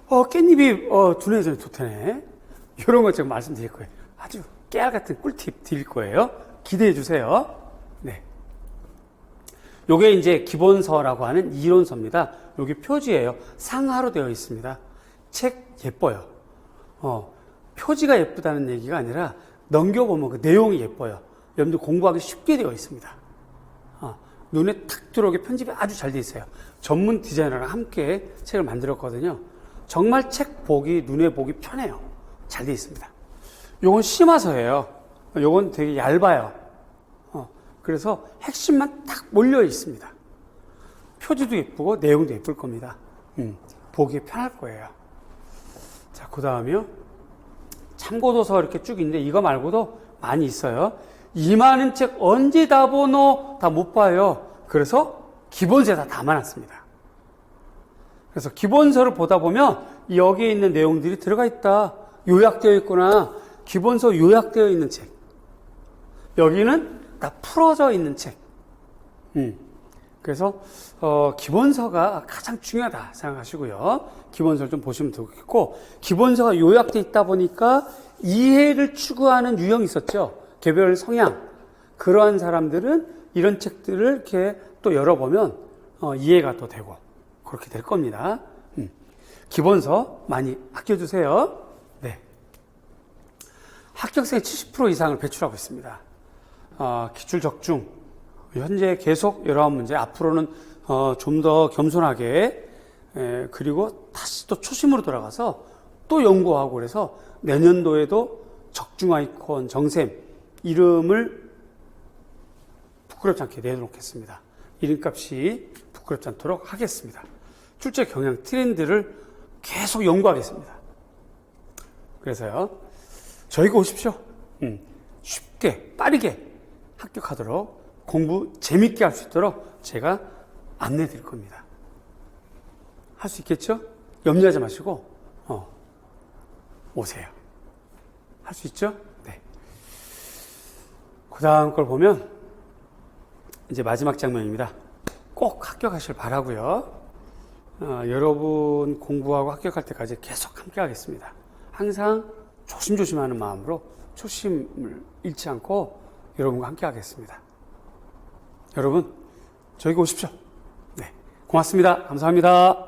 깻잎이 두뇌 회전에 좋다네. 이런 거 제가 말씀드릴 거예요. 아주 깨알 같은 꿀팁 드릴 거예요. 기대해 주세요. 네. 요게 이제 기본서라고 하는 이론서입니다. 요게 표지예요. 상하로 되어 있습니다. 책 예뻐요. 표지가 예쁘다는 얘기가 아니라 넘겨보면 그 내용이 예뻐요. 여러분들 공부하기 쉽게 되어 있습니다. 눈에 탁 들어오게 편집이 아주 잘 되어 있어요. 전문 디자이너랑 함께 책을 만들었거든요. 정말 책 보기, 눈에 보기 편해요. 잘 되어 있습니다. 요건 심화서예요. 요건 되게 얇아요. 그래서 핵심만 딱 몰려 있습니다. 표지도 예쁘고 내용도 예쁠 겁니다. 보기 편할 거예요. 자, 그 다음에요. 참고도서 이렇게 쭉 있는데 이거 말고도 많이 있어요. 이 많은 책 언제 다 보노? 다 못 봐요. 그래서 기본서에 다 담아놨습니다. 그래서 기본서를 보다 보면 여기에 있는 내용들이 들어가 있다. 요약되어 있구나. 기본서 요약되어 있는 책. 여기는 다 풀어져 있는 책. 그래서 기본서가 가장 중요하다 생각하시고요. 기본서를 좀 보시면 되겠고, 기본서가 요약되어 있다 보니까 이해를 추구하는 유형이 있었죠. 개별 성향. 그러한 사람들은 이런 책들을 이렇게 또 열어보면 이해가 또 되고 그렇게 될 겁니다. 기본서 많이 아껴주세요. 네. 합격생의 70% 이상을 배출하고 있습니다. 기출 적중. 현재 계속 19문제, 앞으로는 좀 더 겸손하게, 그리고 다시 또 초심으로 돌아가서 또 연구하고 그래서 내년도에도 적중하이콘 정샘 이름을 부끄럽지 않게 내놓겠습니다. 이름값이 부끄럽지 않도록 하겠습니다. 출제 경향 트렌드를 계속 연구하겠습니다. 그래서요, 저희가 오십시오. 쉽게, 빠르게 합격하도록 공부 재밌게 할 수 있도록 제가 안내 드릴 겁니다. 할 수 있겠죠? 염려하지 마시고, 오세요. 할 수 있죠? 네. 그 다음 걸 보면, 이제 마지막 장면입니다. 꼭 합격하시길 바라고요. 여러분 공부하고 합격할 때까지 계속 함께 하겠습니다. 항상 조심조심하는 마음으로 초심을 잃지 않고 여러분과 함께 하겠습니다. 여러분, 저희가 오십시오. 네. 고맙습니다. 감사합니다.